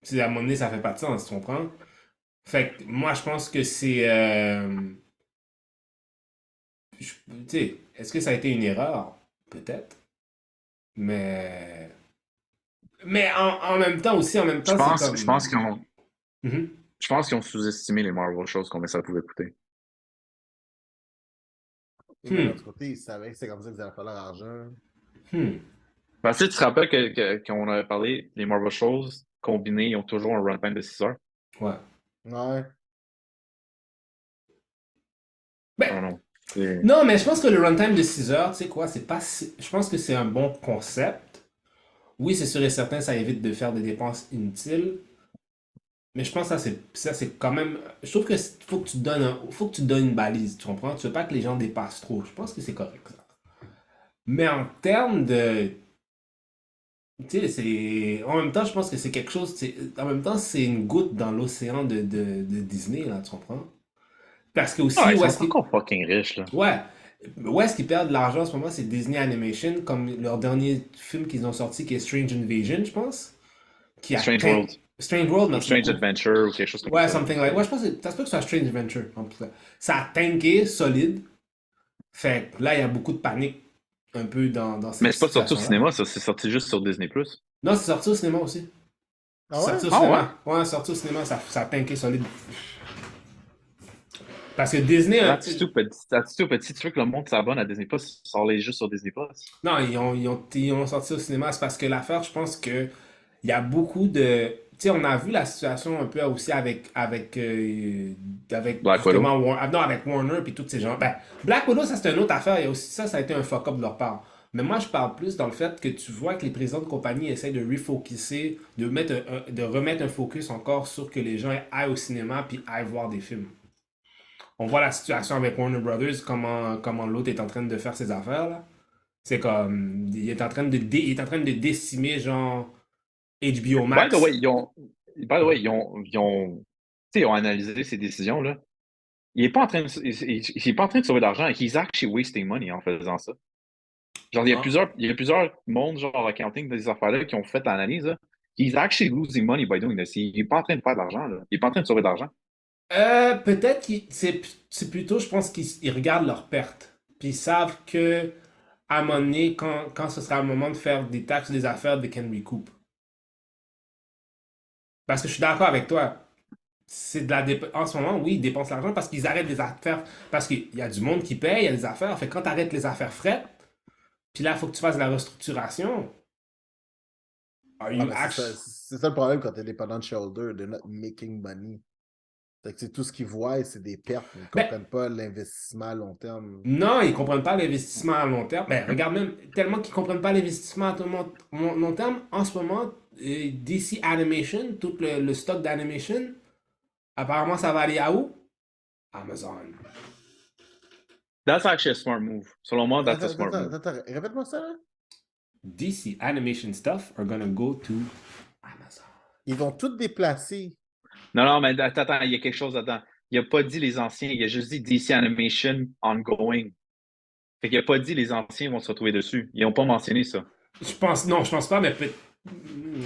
Si à un moment donné, ça fait pas de sens, tu comprends? Fait que moi, je pense que c'est. Tu sais, est-ce que ça a été une erreur? Peut-être. Mais. Mais en même temps aussi, en même temps, c'est comme. Je pense qu'ils ont, Mhm. je pense qu'ils ont sous-estimé les Marvel shows, combien ça pouvait coûter. Mais de l'autre côté, ils savaient que c'est comme ça qu'ils allaient faire leur argent. Parce que tu te rappelles qu'on avait parlé, les Marvel shows combinés, ils ont toujours un runtime de 6 heures. Ouais. Ouais. Ben, Oh non. non, mais je pense que le runtime de 6 heures, tu sais quoi, c'est pas. Je pense que c'est un bon concept. Oui, c'est sûr et certain, ça évite de faire des dépenses inutiles. Mais je pense que ça, c'est quand même. Je trouve que faut que tu donnes faut que tu donnes une balise, tu comprends? Tu veux pas que les gens dépassent trop. Je pense que c'est correct, ça. Mais en termes de. Tu sais, c'est. En même temps, je pense que c'est quelque chose. En même temps, c'est une goutte dans l'océan de Disney, là, tu comprends? Parce que aussi, Ah, ils où est-ce sont qu'ils. encore fucking riches, là. Ouais. Où est-ce qu'ils perdent de l'argent en ce moment, c'est Disney Animation, comme leur dernier film qu'ils ont sorti qui est Strange Invasion, je pense. Qui a Strange World. Strange World, Ou merci Strange beaucoup. Adventure, ou quelque chose comme Ouais, ça. something like. Ouais, je pense que ça se peut que ce soit Strange Adventure, en tout cas. Ça a tanké solide. Fait que là, il y a beaucoup de panique un peu dans cette Mais c'est pas sorti au situation-là. cinéma, ça, c'est sorti juste sur Disney+. Non, c'est sorti au cinéma aussi. Ah C'est ouais? sorti au Ah cinéma. Ouais, sorti au cinéma, ça a tanké solide. Parce que Disney. Attitude petit, tu veux que le monde s'abonne à Disney+, sort-les juste sur Disney+. Non, ils ont sorti au cinéma. C'est parce que l'affaire, je pense que il y a beaucoup de. Tu sais, on a vu la situation un peu aussi avec Black Widow. justement non, avec Warner puis tous ces gens. Ben, Black Widow, ça c'est une autre affaire. Il y a aussi ça a été un fuck-up de leur part. Mais moi, je parle plus dans le fait que tu vois que les présidents de compagnie essaient de refocuser, de remettre un focus encore sur que les gens aillent au cinéma puis aillent voir des films. On voit la situation avec Warner Brothers, comment l'autre est en train de faire ses affaires, là. C'est comme, il est en train il est en train de décimer, genre, HBO By Max. the way, ils ont, tu sais, ils ont analysé ces décisions-là. Il est pas en train il est pas en train de sauver de l'argent. He's actually wasting money en faisant ça. Genre, il y a plusieurs mondes, genre, accounting de ces affaires-là qui ont fait l'analyse, là. He's actually losing money by doing this. Il est pas en train de faire de l'argent, là. Il est pas en train de sauver de l'argent. Peut-être que c'est plutôt, je pense qu'ils regardent leurs pertes. Puis ils savent que, à un moment donné, quand ce sera le moment de faire des taxes des affaires, they can recoup. Parce que je suis d'accord avec toi. C'est de la en ce moment, oui, ils dépensent l'argent parce qu'ils arrêtent les affaires. Parce qu'il y a du monde qui paye, il y a des affaires. Fait que quand tu arrêtes les affaires frettes, puis là, il faut que tu fasses de la restructuration. Are you C'est ça le problème quand tu es dépendant de shareholder, de not making money. Fait que c'est tout ce qu'ils voient, c'est des pertes. Ils ne comprennent pas l'investissement à long terme. Non, ils ne comprennent pas l'investissement à long terme. Ben, regarde même, tellement qu'ils ne comprennent pas l'investissement à long terme, en ce moment, DC Animation, tout le stock d'animation, apparemment, ça va aller à où? Amazon. That's actually a smart move. Selon moi, that's a smart move. Attends, répète-moi ça, là. DC animation stuff are gonna go to Amazon. Ils vont tout déplacer. Non, mais attends, il y a quelque chose là-dedans. Il n'a pas dit les anciens, il a juste dit DC Animation ongoing. Fait qu'il n'a pas dit les anciens vont se retrouver dessus. Ils n'ont pas mentionné ça. Je pense pas, mais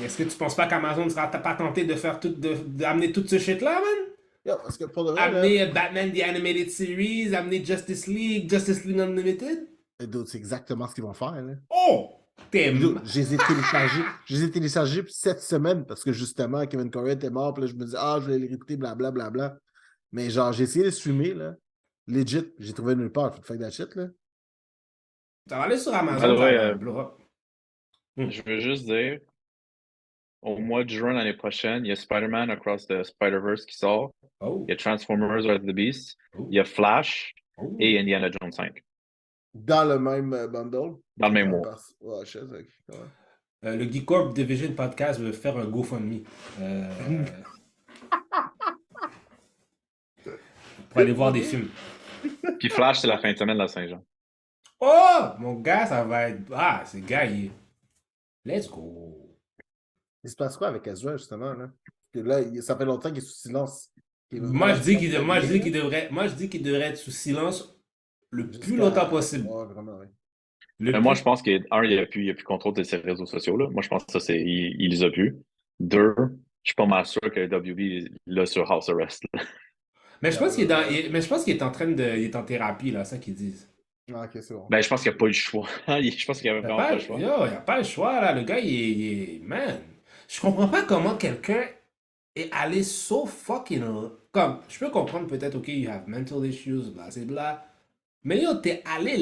est-ce que tu penses pas qu'Amazon ne sera pas tenté de faire d'amener tout ce shit-là, man? Yo, parce que pour de vrai, Amener Batman The Animated Series, amener Justice League Unlimited? dude, c'est exactement ce qu'ils vont faire. Là. Oh! T'es Dude, je les ai téléchargés cette semaine parce que justement, Kevin Corrin était mort. Puis là, je me disais, je vais les réécouter, blablabla. Mais genre, j'ai essayé de streamer, là. Legit, j'ai trouvé nulle part. Faut faire that shit, là. Ça va aller sur Amazon, Ah, ouais, ça va blow up. Je veux juste dire, au mois de juin l'année prochaine, il y a Spider-Man Across the Spider-Verse qui sort. Oh. Il y a Transformers Rise of the Beast. Oh. Il y a Flash Oh. et Indiana Jones 5. Dans le même bundle. Dans le même mois. Ouais, je sais. Ouais. Le Geek Corp Division Podcast veut faire un GoFundMe. Pour aller voir des films. Puis Flash, c'est la fin de semaine de la Saint-Jean. Oh! Mon gars, ça va être... Ah, c'est gaillé. Let's go. Il se passe quoi avec Ezra, justement, là? Parce que là, ça fait longtemps qu'il est sous silence. Moi, je dis qu'il devrait être sous silence le plus longtemps possible. Ouais, vraiment, oui. Moi, je pense qu'il n'y a plus contrôle de ses réseaux sociaux. Là. Moi, je pense que ça, il les a plus. 2, je suis pas mal sûr que WB l'a sur House Arrest. Là. Mais je pense qu'il est en train de... Il est en thérapie, là, ça qu'ils disent. Ah, ok, c'est bon. Ben, je pense qu'il n'y a pas eu le choix. Je pense qu'il n'y avait vraiment pas le choix. Il n'y a pas le choix, là. Le gars, il est... Man, je comprends pas comment quelqu'un est allé so fucking... Comme, je peux comprendre peut-être, OK, you have mental issues, bla, c'est bla. Mais yo, t'es allé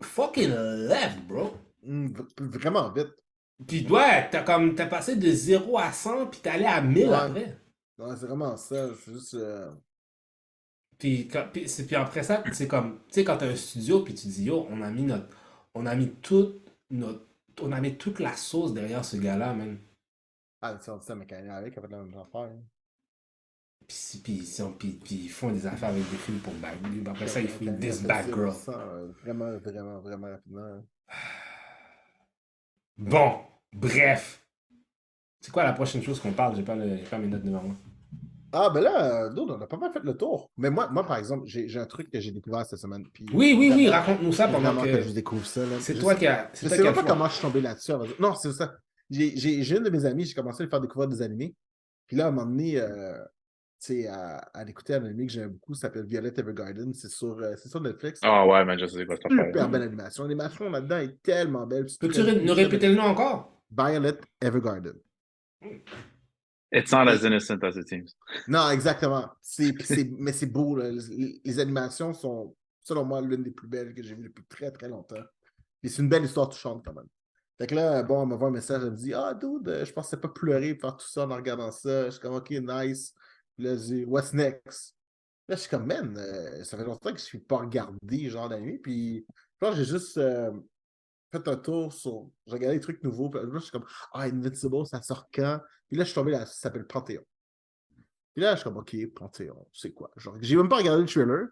fucking left, bro. Vraiment vite. Puis ouais, t'as passé de 0 à 100, puis t'es allé à 1000 après. Ouais, c'est vraiment ça. C'est juste... Puis après ça, c'est comme, tu sais, quand t'as un studio, puis tu dis, yo, on a mis toute la sauce derrière ce gars-là, man. Ah, c'est ça, mais Kanye avec, il a fait la même affaire. Hein. Puis ils font des affaires avec des films pour Bad Girl. Après ça, ils font This Bad Girl. Vraiment rapidement. Hein. Bon, bref. C'est quoi la prochaine chose qu'on parle? J'ai pas mes notes devant moi. Ah, ben là, on a pas mal fait le tour. Mais moi par exemple, j'ai un truc que j'ai découvert cette semaine. Puis, oui, raconte-nous ça pendant que je découvre ça. Là. C'est toi qui as... Je sais pas comment je suis tombé là-dessus. Non, c'est ça. J'ai une de mes amies, j'ai commencé à lui faire découvrir des animés. Puis là, à un moment donné, à écouter un anime que j'aime beaucoup, ça s'appelle Violet Evergarden. C'est sur Netflix. Ah ouais, mais je sais quoi ça fait. Super belle animation. L'animation là-dedans est tellement belle. Peux-tu nous répéter le nom encore? Violet Evergarden. It's not as innocent as it seems. Non, exactement. Mais c'est beau. Là. Les animations sont, selon moi, l'une des plus belles que j'ai vues depuis très, très longtemps. Puis c'est une belle histoire touchante quand même. Fait que là, bon, elle m'envoie un message, elle me dit « Ah, dude, je pensais pas pleurer pour faire tout ça en regardant ça. » Je suis comme « Ok, nice. » Puis là, je dis « What's next? » Là, je suis comme « Man, ça fait longtemps que je suis pas regardé genre d'anime. » Puis je pense que j'ai juste fait un tour sur... J'ai regardé des trucs nouveaux. Puis là, je suis comme « Ah, Invincible, ça sort quand? » Puis là, je suis tombé là, ça s'appelle Panthéon. Puis là, je suis comme, OK, Panthéon, c'est quoi? Genre, j'ai même pas regardé le trailer.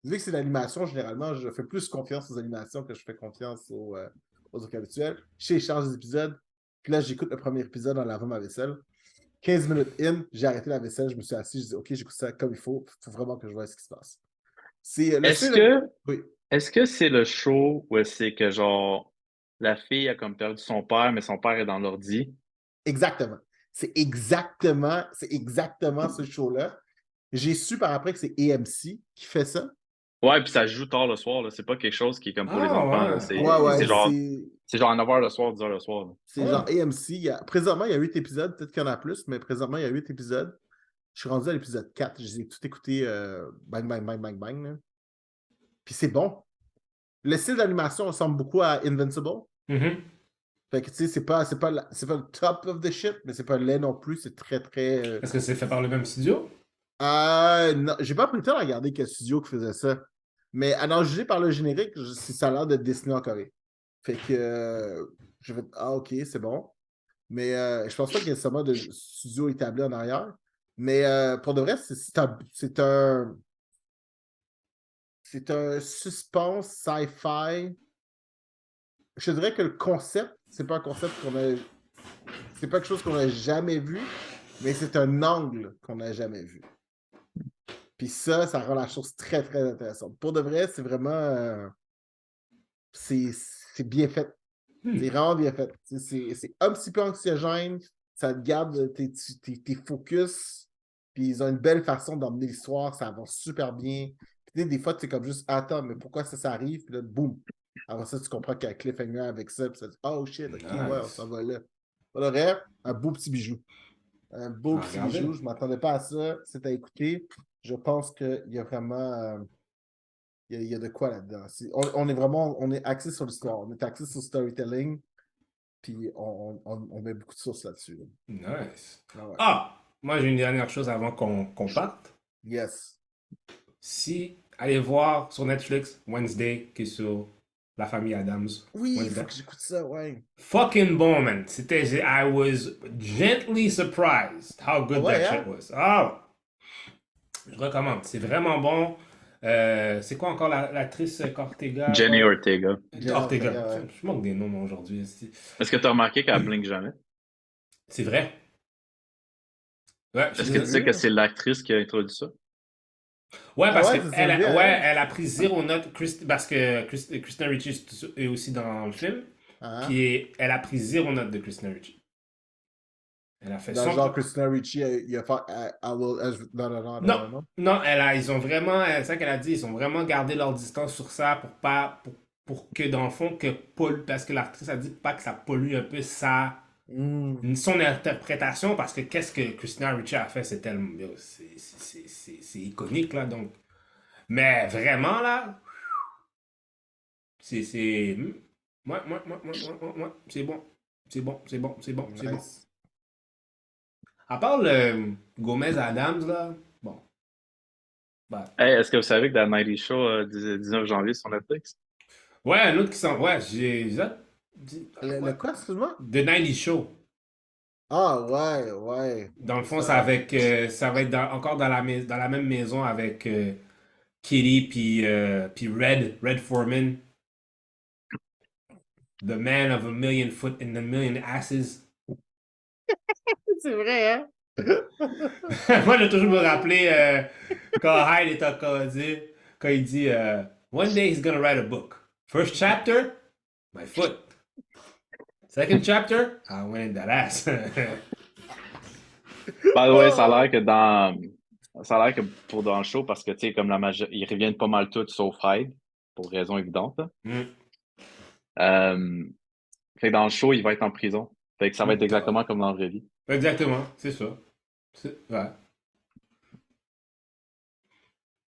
Vu que c'est l'animation, généralement, je fais plus confiance aux animations que je fais confiance aux trucs habituels. Je télécharge des épisodes. Puis là, j'écoute le premier épisode en lavant ma vaisselle. 15 minutes in, j'ai arrêté la vaisselle, je me suis assis, je dis, OK, j'écoute ça comme il faut. Il faut vraiment que je vois ce qui se passe. Est-ce que c'est le show où c'est que, genre, la fille a comme perdu son père, mais son père est dans l'ordi? Exactement. C'est exactement ce show-là. J'ai su par après que c'est AMC qui fait ça. Ouais, puis ça joue tard le soir. Là. C'est pas quelque chose qui est comme pour les enfants. Là. C'est genre à 9h le soir, 10h le soir. Là. C'est genre AMC. Présentement, il y a 8 épisodes. Peut-être qu'il y en a plus, mais présentement, il y a 8 épisodes. Je suis rendu à l'épisode 4. Je les ai tout écoutés bang, bang, bang, bang, bang. Là. Puis c'est bon. Le style d'animation ressemble beaucoup à Invincible. Mm-hmm. Fait que tu sais, c'est pas le top of the shit, mais c'est pas laid non plus. C'est très, très. Est-ce que c'est fait par le même studio? Non, j'ai pas pris le temps de regarder quel studio qui faisait ça. Mais à en juger par le générique, ça a l'air d'être dessiné en Corée. Fait que je vais ah ok, c'est bon. Mais je pense pas qu'il y ait nécessairement de studio établi en arrière. Mais pour de vrai, c'est un suspense sci-fi je te dirais que le concept, c'est pas un concept qu'on a. C'est pas quelque chose qu'on a jamais vu, mais c'est un angle qu'on n'a jamais vu. Puis ça rend la chose très, très intéressante. Pour de vrai, c'est vraiment. C'est bien fait. C'est vraiment bien fait. C'est un petit peu anxiogène, ça te garde tes focus, puis ils ont une belle façon d'emmener l'histoire, ça avance super bien. Puis, tu sais, des fois, tu es comme juste, attends, mais pourquoi ça arrive? Puis là, boum! Après ça, tu comprends qu'il y a un cliffhanger avec ça, puis ça dit, oh shit, ok, ouais, on s'en va là. Pour le reste, un beau petit bijou. Un beau petit regardez. bijou, je ne m'attendais pas à ça. C'est à écouter. Je pense qu'il y a vraiment. Il y a de quoi là-dedans. On est vraiment axé sur l'histoire, on est axé sur le storytelling, puis on met beaucoup de sources là-dessus. Nice. Ah ouais. Ah! Moi, j'ai une dernière chose avant qu'on parte. Yes. Si, allez voir sur Netflix, Wednesday, qui est sur la famille Adams. Oui, il Wednesday. faut que j'écoute ça, ouais. Fucking bon, man. I was gently surprised how good Ouais, that hein? shit was. Ah! Je recommande. C'est vraiment bon. C'est quoi encore l'actrice Ortega? Jenny Ortega. Ortega. ouais. Je manque des noms moi, aujourd'hui. Est-ce que tu as remarqué qu'elle blink jamais? C'est vrai. Ouais, Est-ce que tu sais que c'est l'actrice qui a introduit ça? Ouais, parce ouais, que c'est ça, lui, elle a pris 0 notes parce que Christina Ricci est aussi dans le film. Hein? Puis elle a pris 0 notes de Christina Ricci. Elle a fait Dans son... le genre Christina Ricci, il a fait non. Non, ils ont vraiment, c'est ça qu'elle a dit, ils ont vraiment gardé leur distance sur ça pour que dans le fond, parce que l'actrice a dit pas que ça pollue un peu son interprétation, parce que qu'est-ce que Christina Ricci a fait, c'est tellement, c'est iconique là, donc. Mais vraiment là, moi, c'est bon. C'est bon. À part le Gomez Adams, là, bon. Bah. Hey, est-ce que vous savez que The 90 Show, 19 janvier sur Netflix? Ouais, un autre qui s'en... Ouais, Le quoi, excuse-moi? The 90 Show. Ah, ouais. Dans le fond, ça va être encore dans la même maison avec Kitty puis Red Foreman. The man of a million foot and a million asses. C'est vrai, hein? Moi, j'ai toujours me rappeler quand Hyde est encore dit, quand il dit One day he's gonna write a book. First chapter, my foot. Second chapter, I went in that ass. By the way, ça a l'air que pour dans le show, parce que tu sais, comme ils reviennent pas mal tous sauf Hyde, pour raison évidente. Fait que dans le show, il va être en prison. Fait que ça va être exactement comme dans la vraie vie. Exactement, c'est ça. Ouais.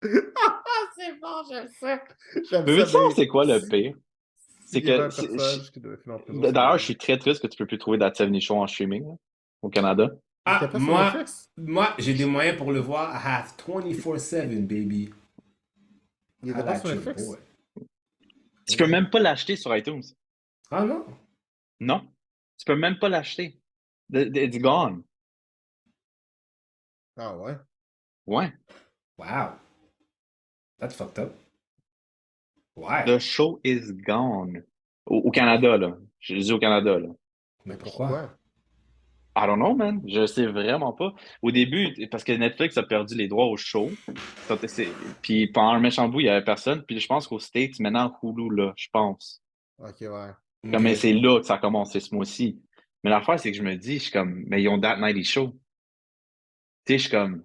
C'est bon, j'aime ça. Mais ça, c'est quoi le pire? C'est que. D'ailleurs, je suis très triste que tu peux plus trouver That 70 Show en streaming là, au Canada. Ah, moi j'ai des moyens pour le voir. I have 24/7, baby. Il était pas sur Netflix? Tu peux même pas l'acheter sur iTunes. Ah non? Non. Tu peux même pas l'acheter. It's gone. Ah ouais? Ouais. Wow. That's fucked up. Why? The show is gone. Au Canada, là. Je dis au Canada, là. Mais pourquoi? I don't know, man. Je sais vraiment pas. Au début, parce que Netflix a perdu les droits au show. Puis pendant un méchant bout, il y avait personne. Puis je pense qu'aux States, maintenant, Hulu, là, je pense. Ok, ouais. Mais c'est là que ça a commencé ce mois-ci. Mais l'affaire, c'est que je me dis, je suis comme, mais ils ont That 90 Show. Tu sais, je suis comme,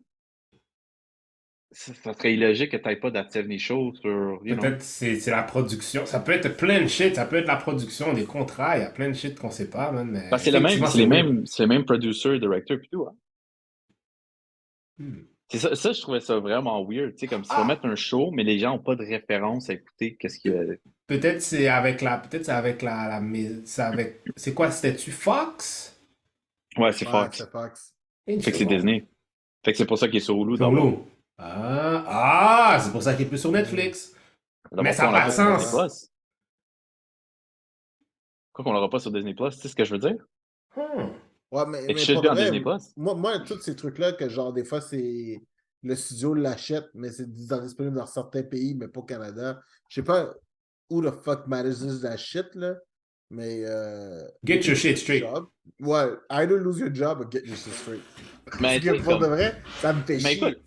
ça serait illogique que tu n'aies pas That 70 Show sur, Peut-être c'est la production. Ça peut être plein de shit. Ça peut être la production, des contrats. Il y a plein de shit qu'on sait pas, man. Mais c'est les mêmes producers, directeurs, puis tout. Hein. C'est ça, je trouvais ça vraiment weird. Tu sais, comme si tu vas mettre un show, mais les gens n'ont pas de référence à écouter qu'est-ce qu'il y a. Peut-être c'est avec c'est quoi, c'était-tu Fox? Ouais, c'est Fox. C'est Fox. Fait que c'est Disney. Fait que c'est pour ça qu'il est sur Hulu. C'est pour ça qu'il est plus sur Netflix. Mais ça n'a pas de sens. Pourquoi qu'on l'aura pas sur Disney Plus? Tu sais ce que je veux dire? Ouais, mais pour vrai, Disney Plus. Moi, tous ces trucs-là, que genre, des fois, c'est le studio l'achète, mais c'est disponible dans certains pays, mais pas au Canada. Je sais pas who the fuck manages that shit, là. Mais. Get your shit straight. Job. Ouais, either lose your job or get your shit straight. Mais Parce que pour de vrai, ça me fait Mais chier. écoute,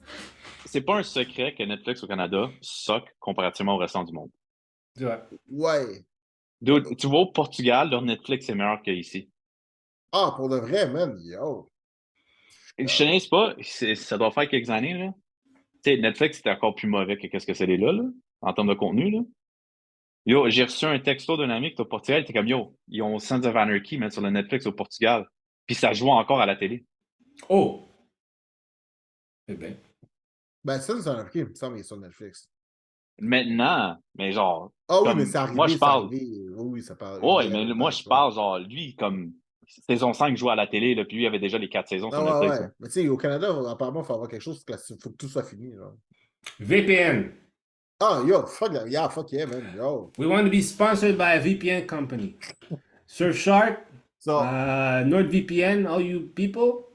c'est pas un secret que Netflix au Canada suck comparativement au restant du monde. Ouais. Ouais. Dude, tu vois, au Portugal, leur Netflix est meilleur qu'ici. Ah, pour de vrai, man. Yo. Je ne sais pas, ça doit faire quelques années, là. Tu sais, Netflix, c'était encore plus mauvais que qu'est-ce que c'est là, en termes de contenu, là. Yo, j'ai reçu un texto d'un ami qui est au Portugal, il était comme, yo, ils ont Sons of Anarchy, man, sur le Netflix au Portugal. Puis ça joue encore à la télé. Oh! Eh ben. Ben, ça, c'est un film, il me semble, il est sur Netflix. Maintenant, mais genre. Ah oui, comme, mais c'est arrivé. moi, je c'est parle. arrivé. Oui, ça parle. Ouais, mais moi, je parle, genre, lui, comme. Saison 5 joue à la télé, là, puis lui, il avait déjà les 4 saisons sur Ah ouais, Netflix. ouais. Mais tu sais, au Canada, apparemment, il faut avoir quelque chose, il faut que tout soit fini. Là. VPN. Ah, yo, fuck yeah, man. Yo. We want to be sponsored by a VPN company. Surfshark, So, NordVPN, all you people,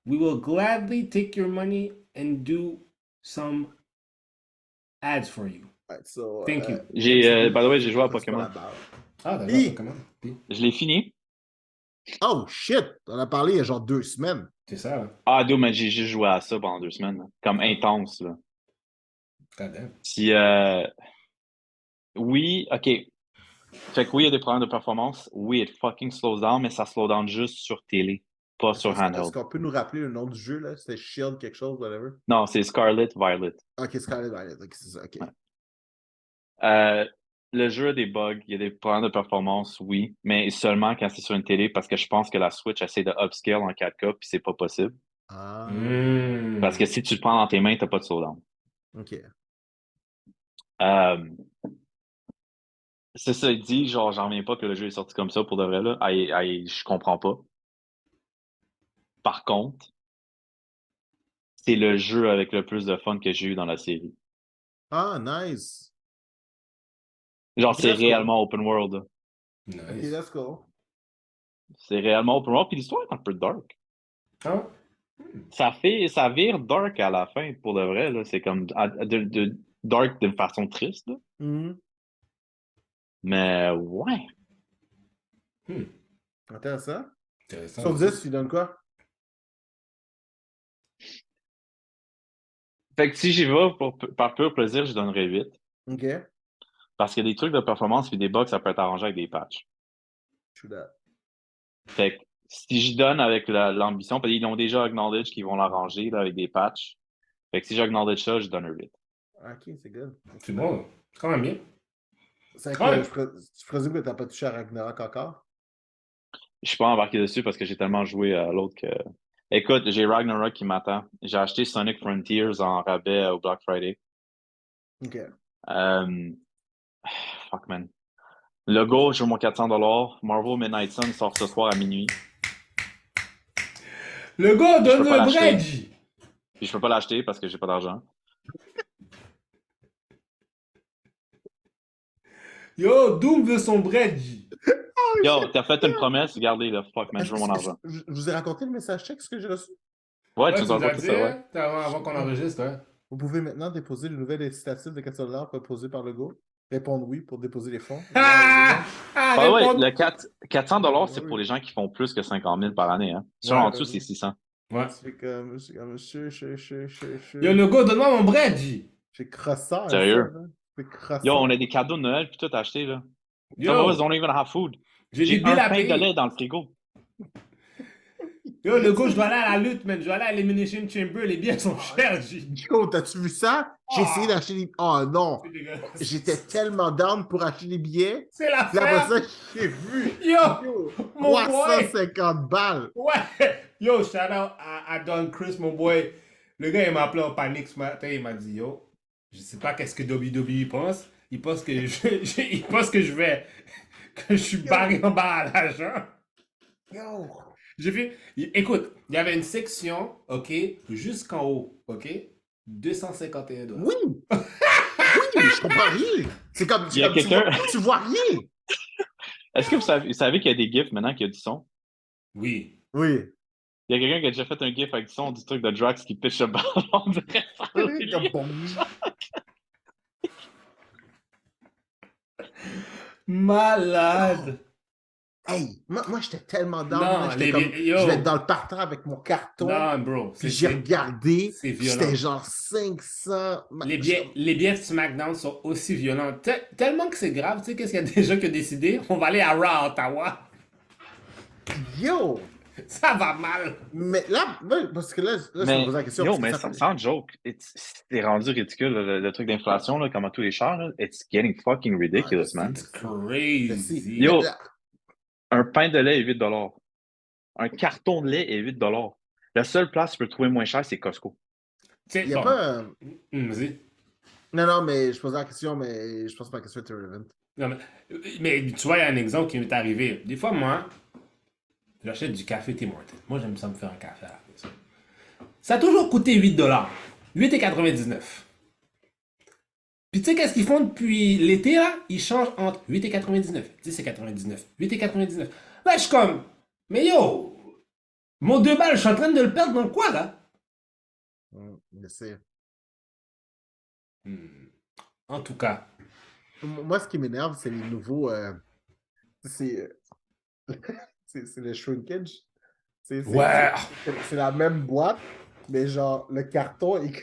we will gladly take your money and do some ads for you. right, so Thank you. By the way, j'ai joué à Pokémon. Ah, Puis- d'accord, Pokémon. Puis, Je l'ai fini. oh shit, on a parlé il y a genre 2 semaines. c'est ça, là. Ah, dude, mais j'ai juste joué à ça pendant 2 semaines, là. Comme intense, là. God damn. Puis, oui, OK. Fait que oui, il y a des problèmes de performance. Oui, it fucking slows down, mais ça slow down juste sur télé, pas sur Est-ce handheld. qu'on peut nous rappeler le nom du jeu, là? C'était Shield quelque chose, whatever? Non, c'est Scarlet Violet. Ok, Scarlet Violet, ok, c'est ça, ok. Ouais. Le jeu a des bugs, il y a des problèmes de performance, oui, mais seulement quand c'est sur une télé parce que je pense que la Switch essaie de upscale en 4K puis c'est pas possible. Ah, Mm. Parce que si tu le prends dans tes mains, t'as pas de slowdown. ok. C'est ça dit, genre, j'en reviens pas que le jeu est sorti comme ça pour de vrai, là. Je comprends pas. Par contre, c'est le jeu avec le plus de fun que j'ai eu dans la série. Ah, nice. Genre, Ok, c'est let's go. réellement open world, là. Ok, Nice. let's go. C'est réellement open world, puis l'histoire est un peu dark. Ah, Ça vire dark à la fin, pour de vrai, là. C'est comme de dark d'une façon triste, là. Mhm. Mais ouais. Intéressant. intéressant. Sur 10, tu donnes quoi? Fait que si j'y vais par pur plaisir, je donnerais 8. Ok. Parce qu'il y a des trucs de performance puis des bugs, ça peut être arrangé avec des patchs. True that. Fait que si je donne avec l'ambition, parce qu'ils ont déjà acknowledge qu'ils vont l'arranger là, avec des patchs. Fait que si j'acknowledge ça, je donne un 8. Ok, c'est good. C'est bon. C'est quand même bien. C'est Ouais. que tu présumes que t'as pas touché à Ragnarok encore? Je suis pas embarqué dessus parce que j'ai tellement joué à l'autre que. Écoute, j'ai Ragnarok qui m'attend. J'ai acheté Sonic Frontiers en rabais au Black Friday. Ok. Fuck man. Le go, je veux mon 400$. Marvel Midnight Sun sort ce soir à minuit. Le gars Je donne peux pas le l'acheter. bread. J. Puis je peux pas l'acheter parce que j'ai pas d'argent. Yo, Doom veut son bread. J. Yo, t'as fait une promesse, regardez là, fuck man, je veux mon argent. Je vous ai raconté le message texte que j'ai reçu? Ouais, Ouais, tu tu nous as nous as raconté dit, ça, ouais. hein, avant qu'on enregistre, ouais. Vous pouvez maintenant déposer le nouvel incitatif de 400$ proposé par le go. Répondre oui pour déposer les fonds. Ah! Ah, Ah ouais, réponds- le 400$, c'est Oui. pour les gens qui font plus que 50 000 par année. Hein. Sur en Ouais, dessous, ouais. c'est 600. Ouais. C'est comme monsieur, Yo, le gars, donne-moi mon bread. J. j'ai crossant. Sérieux? Ça, là. C'est crossant. Yo, on a des cadeaux de Noël puis tout acheté là. Some of us Yo, don't even have food. j'ai des J'ai billes un à pain de payer. lait dans le frigo. Yo, le gars, je dois aller à la lutte, man. Je dois aller à l'Elimination Chamber. Les billets sont chers, J. Yo, t'as-tu vu ça? J'ai essayé d'acheter des... Oh non! C'est dégueulasse. J'étais tellement down pour acheter des billets. C'est la Puis après fête. ça, j'ai vu. Yo, Yo, mon boy. 350 balles. Ouais. Yo, shout out à Don Chris, mon boy. Le gars, il m'a appelé en panique ce matin. Il m'a dit, yo, je sais pas qu'est-ce que WWE pense. Il pense que il pense que que je suis barré en bas à l'argent. Yo! J'ai fait, écoute, il y avait une section, ok, jusqu'en haut, ok, $251. Oui! Oui, je comprends rien. C'est comme, Il y a quelqu'un- tu vois rien. Est-ce que vous savez qu'il y a des gifs maintenant qui a du son? Oui. Oui. Il y a quelqu'un qui a déjà fait un gif avec du son du truc de Drax qui pitch le ballon direct sur le pilier. Malade. Hey, moi j'étais tellement down. Non, là, j'étais les comme, billets- yo. je vais être dans le parterre avec mon carton. Non, bro. Puis j'ai regardé. c'est puis violent. C'était genre 500. Les billets de SmackDown sont aussi violents. Tellement que c'est grave. Tu sais, qu'est-ce qu'il y a déjà qui a décidé? On va aller à Raw à Ottawa. Yo! Ça va mal. Mais là, parce que là je me Mais, pose la question. yo, parce que mais ça sans, fait- sans joke, c'est rendu ridicule, le truc d'inflation, là, comment tous les chars, là, it's getting fucking ridiculous, Ouais, man. It's crazy. Yo. Mais là, Un pain de lait est 8 $. Un carton de lait est 8 $. La seule place où tu peux le trouver moins cher, c'est Costco. Tu sais, il y a bon, pas. vas-y. Non, mais je posais la question, mais je pense pas que la question était relevant. Non, mais tu vois, il y a un exemple qui m'est arrivé. Des fois, moi, j'achète du café Tim Hortons. Moi, j'aime ça me faire un café à la maison. Ça a toujours coûté 8 $. 8,99 $. Puis tu sais qu'est-ce qu'ils font depuis l'été, là? Ils changent entre 8,99 $, 10,99 $, 8,99 $. Là, je suis comme, mais yo, mon 2 balles, je suis en train de le perdre dans quoi, là? Mais c'est. En tout cas. Moi, ce qui m'énerve, c'est les nouveaux. C'est c'est le shrinkage. Ouais. C'est la même boîte, mais genre, le carton est.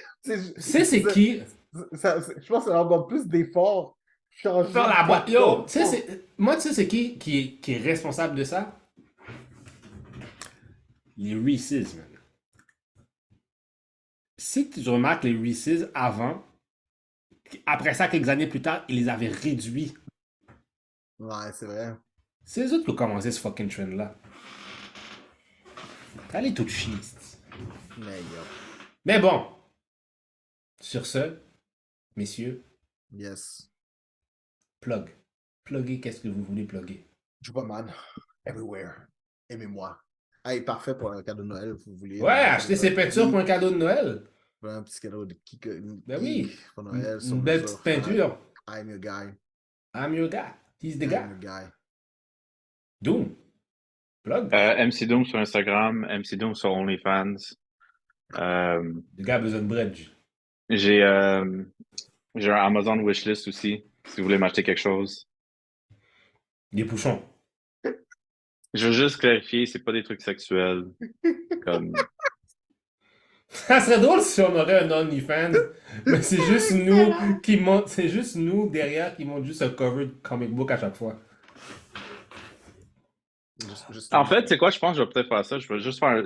C'est qui? Je pense que ça demande plus d'efforts. Faire la boîte. Yo, moi, tu sais, c'est qui est responsable de ça? Les Reese's, man. Si tu remarques les Reese's avant, après ça, quelques années plus tard, ils les avaient réduits. Ouais, c'est vrai. C'est eux autres qui ont commencé ce fucking trend-là. Allez tout chier. Mais bon. Sur ce, messieurs, Yes. plug. Pluguez qu'est-ce que vous voulez plugger. Superman. Everywhere. Aimez-moi. Hey, parfait pour un cadeau de Noël, vous voulez. Ouais, acheter ses peintures pour un cadeau de Noël. Un petit cadeau de qui. Ben oui. Pour Noël. Une belle petite peinture. I'm your guy. I'm your guy. He's the guy. I'm your guy. Doom. Plug. MC Doom sur Instagram, MC Doom sur OnlyFans. Le gars a besoin de bridge. J'ai un Amazon wishlist aussi, si vous voulez m'acheter quelque chose. Des pouchons. Je veux juste clarifier, c'est pas des trucs sexuels. Comme... Ça serait drôle si on aurait un OnlyFans, mais c'est juste nous qui montent, c'est juste nous derrière qui montent juste un cover de comic book à chaque fois. En fait, c'est quoi, je pense que je vais peut-être faire ça. Je vais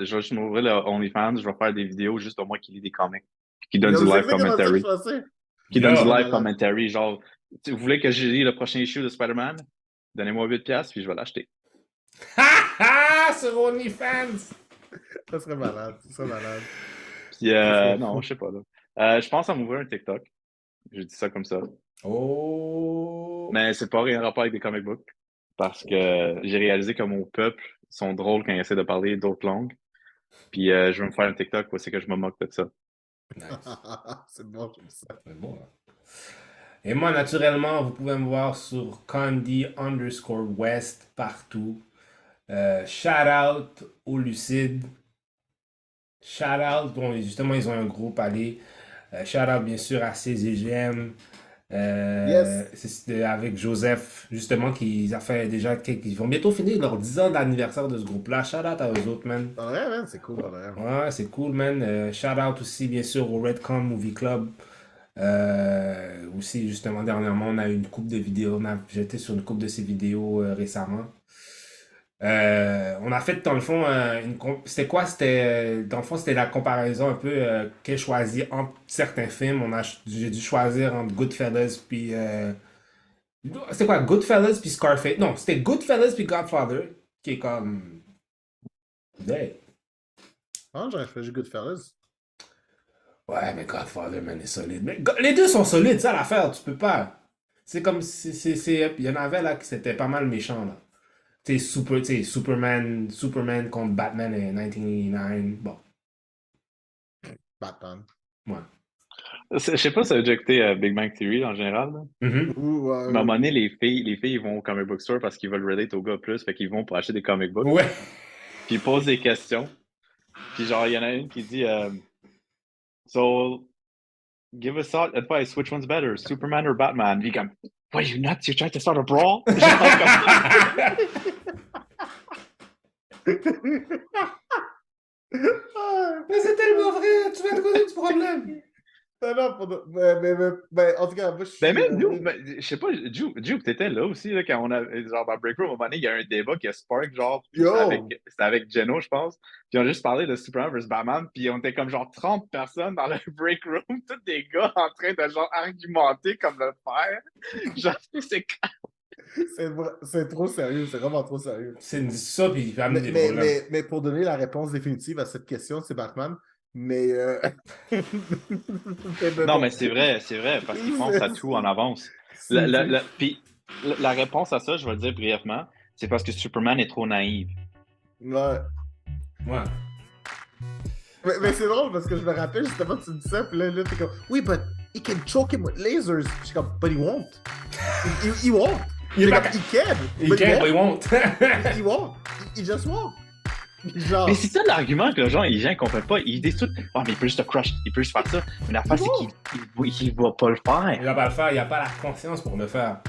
juste m'ouvrir le OnlyFans, je vais faire des vidéos juste de moi qui lis des comics, qui donne du live commentary. Qui donne du live commentary, genre, vous voulez que je lis le prochain issue de Spider-Man? Donnez-moi 8$, puis je vais l'acheter. Sur OnlyFans! Ça serait malade, Puis, non, je sais pas, là. Je pense à m'ouvrir un TikTok. Je dis ça comme ça. Oh! Mais c'est pas rien rapport avec des comic books. Parce que j'ai réalisé que mon peuple sont drôles quand ils essaient de parler d'autres langues. Puis je vais me faire un TikTok où c'est que je me moque de ça. Nice. C'est bon, j'aime ça. C'est bon, hein? Et moi, naturellement, vous pouvez me voir sur Condi_West partout. Shout out au Lucide. Shout out, bon, justement, ils ont un groupe, allez. Shout out, bien sûr, à CZGM. C'est avec Joseph, justement, ils vont bientôt finir leur 10 ans d'anniversaire de ce groupe-là. Shout out à eux autres, man. Ouais, man, c'est cool, ouais. Ouais, c'est cool, man. Shout out aussi, bien sûr, au Redcon Movie Club. Aussi, justement, dernièrement, on a eu une couple de vidéos. J'étais sur une couple de ces vidéos récemment. On a fait, dans le fond, c'était quoi? Dans le fond, c'était la comparaison un peu qu'elle choisit entre certains films. J'ai dû choisir entre Goodfellas puis... c'était quoi? Goodfellas puis Scarface? Non, c'était Goodfellas puis Godfather, qui est comme... Hey. Ah, j'aurais fait Goodfellas. Ouais, mais Godfather, man, est solide. Mais les deux sont solides, ça l'affaire, tu peux pas. C'est comme... Il y en avait là qui c'était pas mal méchant, là. Tu sais, Superman contre Batman en 1989. Bon. Batman. Ouais. Je sais pas si ça a déjà écouté Big Bang Theory en général. Là. Mm-hmm. À un moment donné, les filles ils vont au comic book store parce qu'ils veulent relate aux gars plus, fait qu'ils vont pour acheter des comic books. Ouais. Puis ils posent des questions. Puis genre, il y en a une qui dit So, give us advice, which one's better, Superman or Batman? Puis comme, what are you nuts? You're trying to start a brawl? Mais c'est tellement vrai, tu vas te causer du problème. Non, en tout cas, moi, je suis... Ben même nous, je sais pas, Juke, t'étais là aussi, là, quand on a, genre, dans Break Room, à un moment donné, il y a un débat qui a spark, genre, puis c'était avec Geno, je pense, puis on a juste parlé de Superman vs. Batman, puis on était comme, genre, 30 personnes dans le Break Room, tous des gars en train de, genre, argumenter comme le faire. Genre, c'est trop sérieux, c'est vraiment trop sérieux. C'est ça, puis il va amener des problèmes. Mais pour donner la réponse définitive à cette question, c'est Batman. Mais. Non, mais c'est vrai, parce qu'ils pensent à tout en avance. Puis la réponse à ça, je vais le dire brièvement, c'est parce que Superman est trop naïf. Ouais. Mais c'est drôle parce que je me rappelle justement, tu me dis ça, puis là t'es comme, oui, but he can choke him with lasers. Je suis comme, but he won't. He won't. He can, but he won't. He won't. He just won't. Genre... Mais c'est ça l'argument que les gens ne comprennent pas. Ils disent tout, oh, mais il peut juste te crush, il peut juste faire ça. Mais la face, c'est qu'il va pas le faire. Il va pas le faire, il a pas la conscience pour le faire.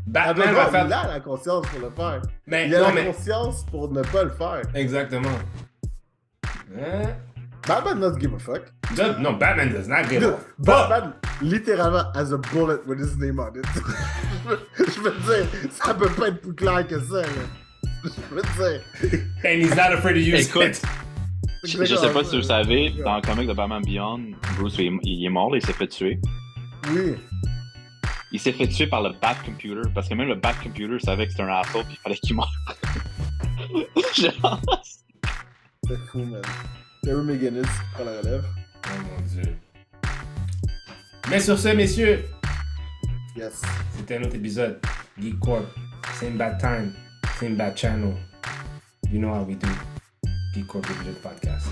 Batman va faire... Il a la conscience pour le faire. Mais, il a la conscience pour ne pas le faire. Exactement. Batman doesn't give a fuck. No, Batman does not give a fuck. Batman, littéralement, has a bullet with his name on it. Je veux dire, ça peut pas être plus clair que ça, là. Je veux dire. And he's not afraid to use it. Je sais pas si vous savez, dans le comic de Batman Beyond, Bruce, il est mort, là, il s'est fait tuer. Oui. Il s'est fait tuer par le Bat Computer, parce que même le Bat Computer savait que c'était un asshole, puis il fallait qu'il meure. C'est fou, man. Terry McGinnis prend la relève. Oh mon dieu. Mais sur ce, messieurs, yes. C'était un autre épisode. Geek Corp. Same bad time. Same bad channel. You know how we do. Geek Corp Podcast.